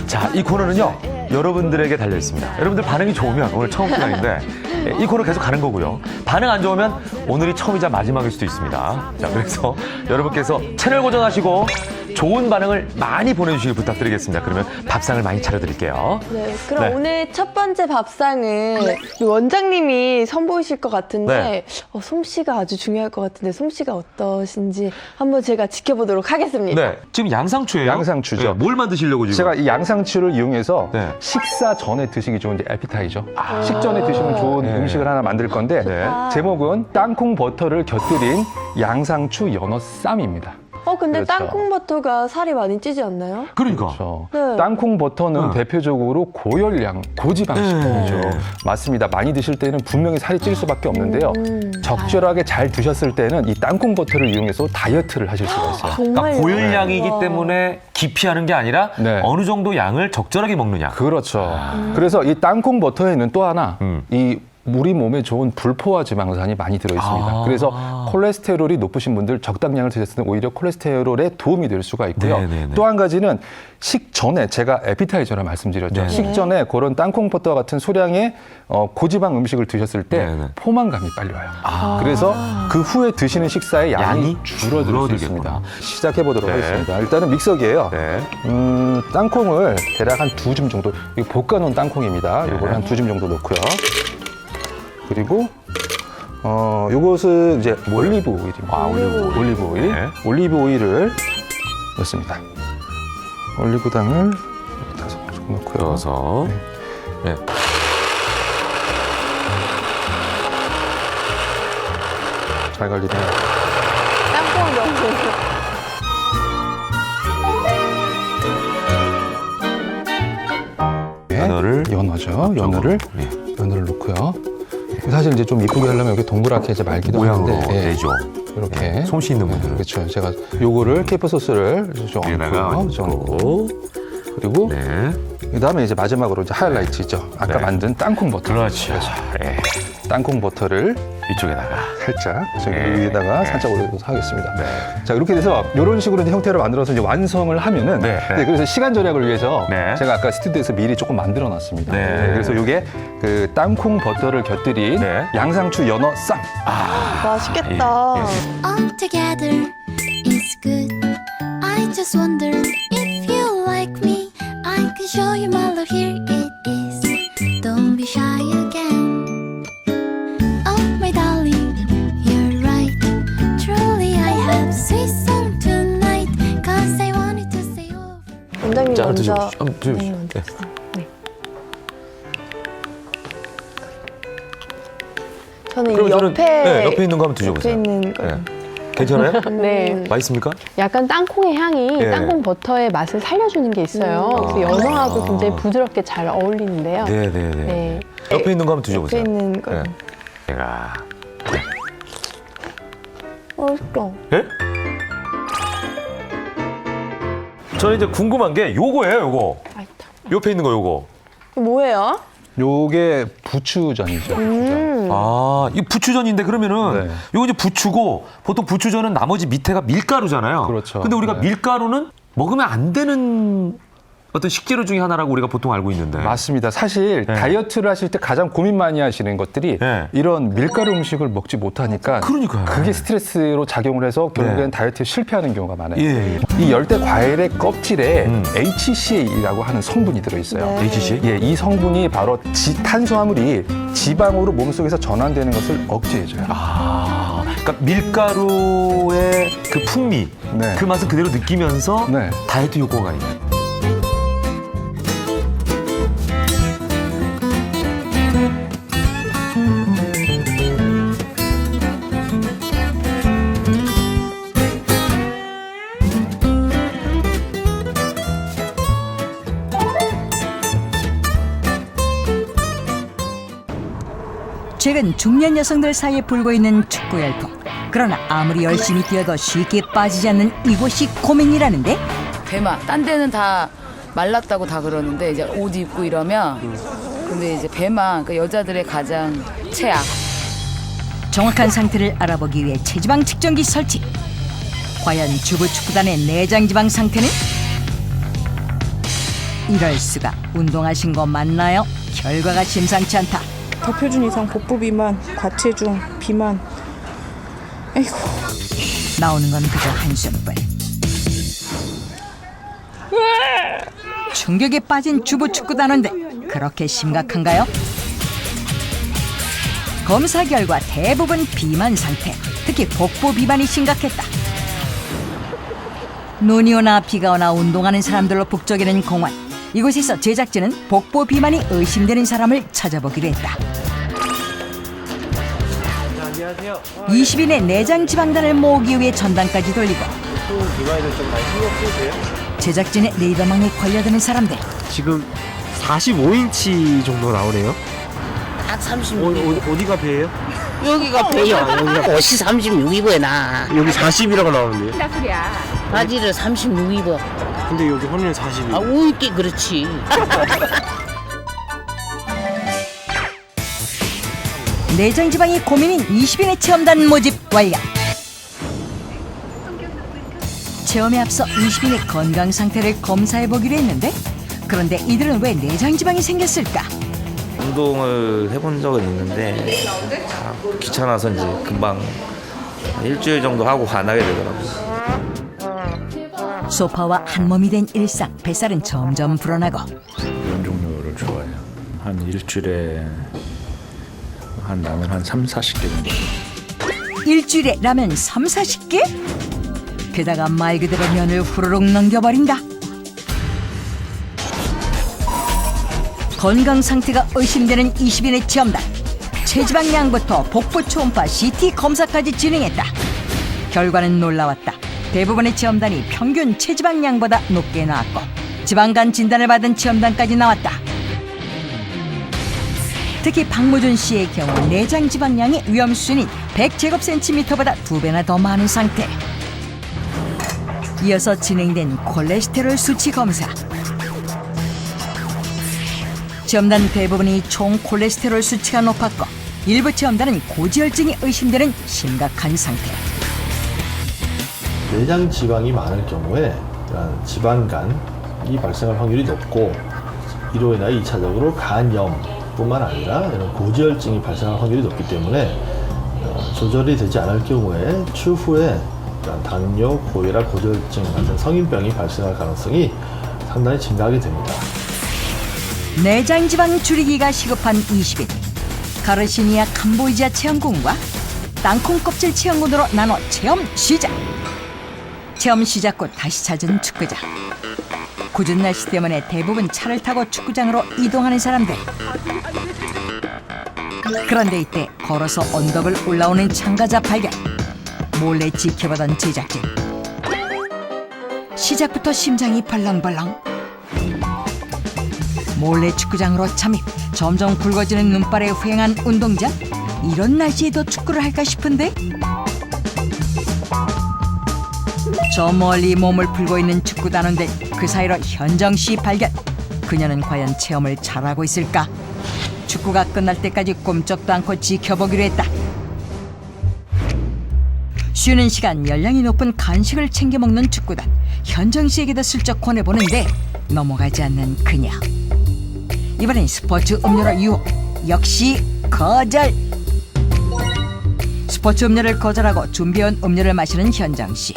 자, 이 코너는요 여러분들에게 달려 있습니다. 여러분들 반응이 좋으면 오늘 처음 시간인데 이 코너 계속 가는 거고요. 반응 안 좋으면 오늘이 처음이자 마지막일 수도 있습니다. 자, 그래서 여러분께서 채널 고정하시고 좋은 반응을 많이 보내주시길 부탁드리겠습니다. 그러면 밥상을 많이 차려드릴게요. 네, 그럼 네. 오늘 첫 번째 밥상은 원장님이 선보이실 것 같은데 네. 솜씨가 아주 중요할 것 같은데 솜씨가 어떠신지 한번 제가 지켜보도록 하겠습니다. 네, 지금 양상추예요? 양상추죠. 네, 뭘 만드시려고 지금? 제가 이 양상추를 이용해서 네. 식사 전에 드시기 좋은 이제 에피타이저. 식전에 드시면 좋은 음식을 하나 만들 건데 제목은 땅콩 버터를 곁들인 양상추 연어 쌈입니다. 근데 그렇죠. 땅콩 버터가 살이 많이 찌지 않나요? 그러니까. 그렇죠. 네. 땅콩 버터는 대표적으로 고열량, 고지방 식품이죠. 맞습니다. 많이 드실 때는 분명히 살이 찔 수밖에 없는데요. 적절하게 잘 드셨을 때는 이 땅콩 버터를 이용해서 다이어트를 하실 수가 있어요. 그러니까 고열량이기 때문에 기피하는 게 아니라 어느 정도 양을 적절하게 먹느냐. 그렇죠. 그래서 이 땅콩 버터에는 또 하나 이 우리 몸에 좋은 불포화 지방산이 많이 들어 있습니다. 그래서 콜레스테롤이 높으신 분들 적당량을 드셨을 때 오히려 콜레스테롤에 도움이 될 수가 있고요. 또 한 가지는 식전에 제가 에피타이저라 말씀드렸죠. 식전에 그런 땅콩 버터와 같은 소량의 고지방 음식을 드셨을 때 포만감이 빨리 와요. 그래서 그 후에 드시는 식사의 양이 줄어들 수 있습니다. 시작해 보도록 하겠습니다. 일단은 믹서기예요. 땅콩을 대략 한 2줌 정도, 이거 볶아놓은 땅콩입니다. 이걸 한 2줌 정도 넣고요. 그리고 요것은 이제 올리브 오일입니다. 올리브 오일. 올리브 오일을 넣습니다. 올리브당을 5쪽 넣고요. 넣어서. 네. 잘 걸리네요. 땅콩 넣고. 연어를 넣고요. 사실 이제 좀 이쁘게 하려면 여기 동그랗게 이제 말기도 모양으로 하는데 내죠. 이렇게 솜씨 있는 분들은. 그렇죠. 제가 요거를 케이퍼 소스를 좀 얹고 그리고 그다음에 이제 마지막으로 이제 하이라이트죠. 아까 만든 땅콩 버터. 그렇죠. 땅콩 버터를 이쪽에다가 살짝 저기 위에다가 살짝 올려서 하겠습니다. 자, 이렇게 돼서 이런 식으로 이제 형태를 만들어서 이제 완성을 하면은 그래서 시간 절약을 위해서 제가 아까 스튜디오에서 미리 조금 만들어 놨습니다. 그래서 이게 그 땅콩 버터를 곁들인 양상추 연어 쌈. 맛있겠다. All together is good. I just wonder if you like me. I can show you my love. Here it is. Don't be shy again. Oh my darling, you're right. Truly I have sweet song tonight. Cause I wanted to stay over. 원장님 자, 먼저. 드셔보시죠. 한번 드셔보시죠. 먼저. 저는 이 옆에 있는 거 한번 드셔보세요. 옆에 있는 거. 괜찮아요? 네. 맛있습니까? 약간 땅콩의 향이 땅콩 버터의 맛을 살려주는 게 있어요. 그래서 연어하고 굉장히 부드럽게 잘 어울리는데요. 네. 옆에 있는 거 한번 드셔보세요. 옆에 있는 거. 제가. 맛있다. 예? 저는 이제 궁금한 게 요거예요, 요거. 옆에 있는 거 요거. 뭐예요? 요게 부추전이죠. 이 부추전인데 그러면은 요거 이제 부추고 보통 부추전은 나머지 밑에가 밀가루잖아요. 그렇죠. 근데 우리가 밀가루는 먹으면 안 되는 어떤 식재료 중에 하나라고 우리가 보통 알고 있는데. 맞습니다. 사실 다이어트를 하실 때 가장 고민 많이 하시는 것들이 이런 밀가루 음식을 먹지 못하니까 그게 스트레스로 작용을 해서 결국에는 다이어트에 실패하는 경우가 많아요. 이 열대 과일의 껍질에 HCA라고 하는 성분이 들어있어요. HCA? 예, 이 성분이 바로 탄수화물이 지방으로 몸속에서 전환되는 것을 억제해줘요. 그러니까 밀가루의 그 풍미, 그 맛을 그대로 느끼면서 다이어트 효과가 있는. 최근 중년 여성들 사이에 불고 있는 축구 열풍. 그러나 아무리 열심히 뛰어도 쉽게 빠지지 않는 이곳이 고민이라는데. 배만 딴 데는 다 말랐다고 다 그러는데 이제 옷 입고 이러면 근데 이제 배만 그 여자들의 가장 최악. 정확한 상태를 알아보기 위해 체지방 측정기 설치. 과연 주부축구단의 내장 지방 상태는? 이럴 수가. 운동하신 거 맞나요? 결과가 심상치 않다. 더 표준 이상 복부 비만, 과체중, 비만. 에이구. 나오는 건 그저 한숨뿐. 충격에 빠진 주부 축구단원들. 그렇게 심각한가요? 검사 결과 대부분 비만 상태, 특히 복부 비만이 심각했다. 눈이 오나 비가 오나 운동하는 사람들로 북적이는 공원. 이곳에서 제작진은 복부 비만이 의심되는 사람을 찾아보기로 했다. 20인의 내장 지방단을 모으기 위해 전단까지 돌리고 제작진의 레이더망에 걸려드는 사람들. 지금 45인치 정도 나오네요. 딱 36. 어디가 배예요? 여기가 배요. 옷이 36입어요, 나. 여기 40이라고 나오는데요. 나 소리야. 바지를 36입어. 근데 여기 허리는 40이에요. 아, 우습게 그렇지. 내장 지방이 고민인 20인의 체험단 모집 완료. 체험에 앞서 20인의 건강 상태를 검사해 보기로 했는데, 그런데 이들은 왜 내장 지방이 생겼을까? 운동을 해본 적은 있는데 귀찮아서 이제 금방 일주일 정도 하고 안 하게 되더라고요. 소파와 한 몸이 된 일상. 뱃살은 점점 불어나고. 이런 종류를 좋아해요. 한 일주일에 나는 한 3, 40개 정도. 일주일에 라면 3, 40개? 게다가 말 그대로 면을 후루룩 넘겨버린다. 건강 상태가 의심되는 20인의 체험단. 체지방량부터 복부 초음파 CT 검사까지 진행했다. 결과는 놀라웠다. 대부분의 체험단이 평균 체지방량보다 높게 나왔고, 지방간 진단을 받은 체험단까지 나왔다. 특히 박무준 씨의 경우 내장 지방량이 위험수준인 100제곱센티미터보다 2배나 더 많은 상태. 이어서 진행된 콜레스테롤 수치 검사. 체험단 대부분이 총 콜레스테롤 수치가 높았고, 일부 체험단은 고지혈증이 의심되는 심각한 상태. 내장 지방이 많을 경우에 지방간이 발생할 확률이 높고, 이로 인하여 2차적으로 간염뿐만 아니라 이런 고지혈증이 발생할 확률이 높기 때문에 조절이 되지 않을 경우에 추후에 당뇨, 고혈압, 고지혈증 같은 성인병이 발생할 가능성이 상당히 증가하게 됩니다. 내장 지방 줄이기가 시급한 20인. 가르시니아 캄보디아 체험군과 땅콩 껍질 체험군으로 나눠 체험 시작. 체험 시작 후 다시 찾은 축구장. 궂은 날씨 때문에 대부분 차를 타고 축구장으로 이동하는 사람들. 그런데 이때 걸어서 언덕을 올라오는 참가자 발견. 몰래 지켜보던 제작진. 시작부터 심장이 벌렁벌렁. 몰래 축구장으로 잠입. 점점 굵어지는 눈발에 휑한 운동장. 이런 날씨에도 축구를 할까 싶은데, 저 멀리 몸을 풀고 있는 축구단원들. 그 사이로 현정 씨 발견. 그녀는 과연 체험을 잘하고 있을까? 축구가 끝날 때까지 꼼짝도 않고 지켜보기로 했다. 쉬는 시간 열량이 높은 간식을 챙겨 먹는 축구단. 현정 씨에게도 슬쩍 권해보는데 넘어가지 않는 그녀. 이번엔 스포츠 음료로 유혹. 역시 거절. 스포츠 음료를 거절하고 준비해온 음료를 마시는 현정 씨.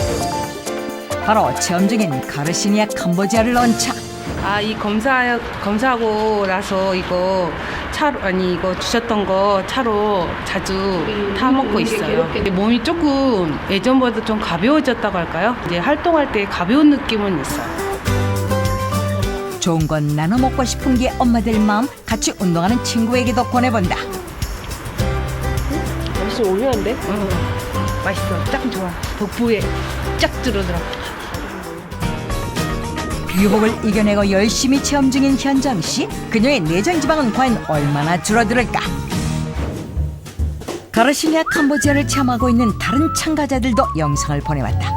바로 체험 중인 가르시니아 캄보디아를 얹자. 이 검사하고 나서 이거 이거 주셨던 거 차로 자주 타 먹고 있어요. 몸이 조금 예전보다 좀 가벼워졌다고 할까요? 이제 활동할 때 가벼운 느낌은 있어요. 좋은 건 나눠 먹고 싶은 게 엄마들 마음. 같이 운동하는 친구에게도 권해본다. 맛이 오묘한데? 맛있어. 딱 좋아. 복부에 쫙 들어들어. 유혹을 이겨내고 열심히 체험 중인 현정 씨. 그녀의 내장 지방은 과연 얼마나 줄어들을까? 가르시니아 캄보디아를 체험하고 있는 다른 참가자들도 영상을 보내왔다.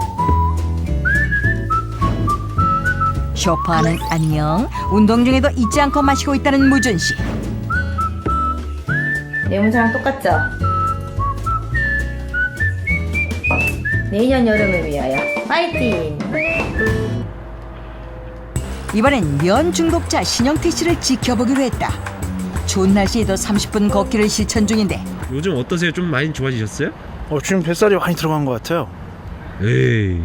쇼파는 안녕. 운동 중에도 잊지 않고 마시고 있다는 무준 씨. 내 문제랑 똑같죠? 내년 여름을 위하여 파이팅! 이번엔 면 중독자 신영태 씨를 지켜보기로 했다. 좋은 날씨에도 30분 걷기를 실천 중인데. 요즘 어떠세요? 좀 많이 좋아지셨어요? 지금 뱃살이 많이 들어간 것 같아요. 에이.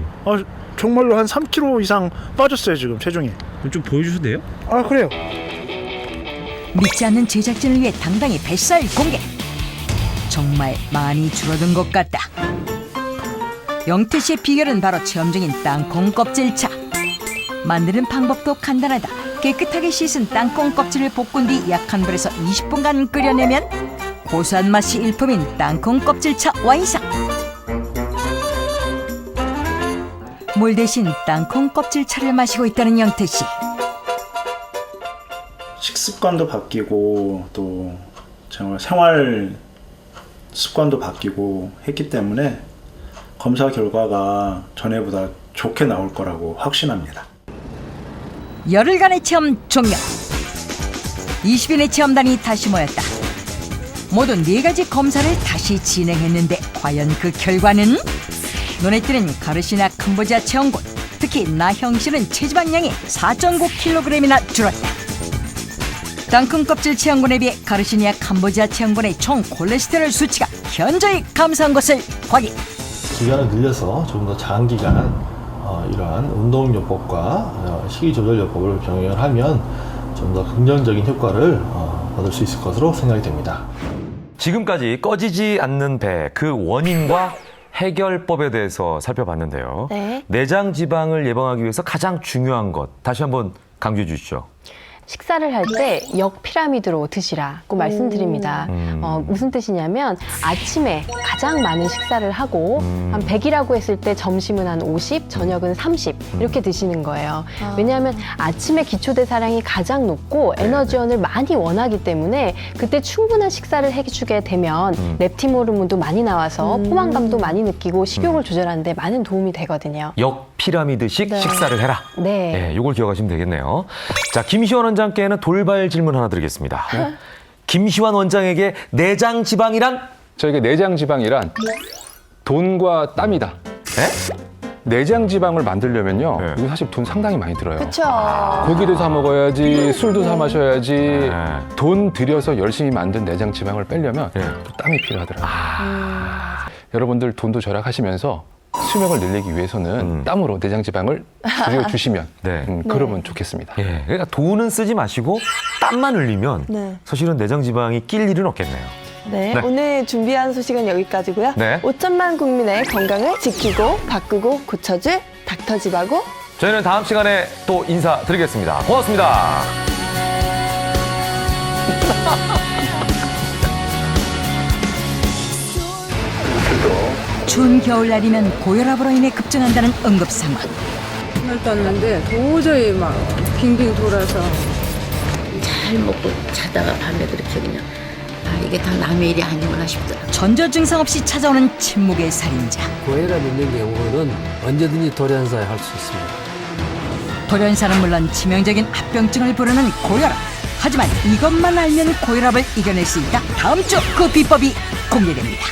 정말로 한 3kg 이상 빠졌어요 지금 체중이. 좀 보여주셔도 돼요? 아 그래요. 믿지 않는 제작진을 위해 당당히 뱃살 공개. 정말 많이 줄어든 것 같다. 영태 씨의 비결은 바로 체험 중인 땅콩 껍질차. 만드는 방법도 간단하다. 깨끗하게 씻은 땅콩 껍질을 볶은 뒤 약한 불에서 20분간 끓여내면 고소한 맛이 일품인 땅콩 껍질차 완성. 물 대신 땅콩 껍질차를 마시고 있다는 영태 씨. 식습관도 바뀌고 또 정말 생활 습관도 바뀌고 했기 때문에 검사 결과가 전에보다 좋게 나올 거라고 확신합니다. 열흘간의 체험 종료. 20인의 체험단이 다시 모였다. 모두 4가지 검사를 다시 진행했는데 과연 그 결과는? 눈에 띄는 가르시나 캄보지아 체험군. 특히 나형 씨는 체지방량이 4.9kg이나 줄었다. 땅콩 껍질 체험군에 비해 가르시니아 캄보지아 체험군의 총 콜레스테롤 수치가 현저히 감소한 것을 확인. 기간을 늘려서 조금 더 장기간 이러한 운동요법과 식이조절요법을 병행을 하면 좀 더 긍정적인 효과를 얻을 수 있을 것으로 생각이 됩니다. 지금까지 꺼지지 않는 배, 그 원인과 해결법에 대해서 살펴봤는데요. 네. 내장 지방을 예방하기 위해서 가장 중요한 것 다시 한번 강조해 주시죠. 식사를 할 때 역피라미드로 드시라고 말씀드립니다. 무슨 뜻이냐면 아침에 가장 많은 식사를 하고 한 100이라고 했을 때 점심은 한 50, 저녁은 30 이렇게 드시는 거예요. 왜냐하면 아침에 기초대사량이 가장 높고 에너지원을 많이 원하기 때문에 그때 충분한 식사를 해주게 되면 렙틴 호르몬도 많이 나와서 포만감도 많이 느끼고 식욕을 조절하는 데 많은 도움이 되거든요. 역피라미드식 네. 식사를 해라. 네. 네, 이걸 기억하시면 되겠네요. 자, 김시환 원장께는 돌발 질문 하나 드리겠습니다. 김시환 원장에게 내장 지방이란? 저에게 내장 지방이란 돈과 땀이다. 내장 지방을 만들려면요, 이거 사실 돈 상당히 많이 들어요. 그렇죠. 고기도 사 먹어야지, 술도 사 마셔야지. 돈 들여서 열심히 만든 내장 지방을 빼려면 또 땀이 필요하더라고요. 여러분들 돈도 절약하시면서 수명을 늘리기 위해서는 땀으로 내장 지방을 들여주시면 그러면 좋겠습니다. 예, 그러니까 돈은 쓰지 마시고 땀만 흘리면 네. 사실은 내장 지방이 낄 일은 없겠네요. 네, 네. 오늘 준비한 소식은 여기까지고요. 네. 5천만 국민의 건강을 지키고 바꾸고 고쳐줄 닥터지바고. 저희는 다음 시간에 또 인사드리겠습니다. 고맙습니다. 추운 겨울날이면 고혈압으로 인해 급증한다는 응급 상황. 날 떴는데 도저히 막 빙빙 돌아서 잘 먹고 자다가 밤에 그렇게 그냥 이게 다 남의 일이 아니구나 싶더라고요. 전조 증상 없이 찾아오는 침묵의 살인자. 고혈압 있는 경우는 언제든지 돌연사에 할 수 있습니다. 돌연사는 물론 치명적인 합병증을 부르는 고혈압. 하지만 이것만 알면 고혈압을 이겨낼 수 있다. 다음 주 그 비법이 공개됩니다.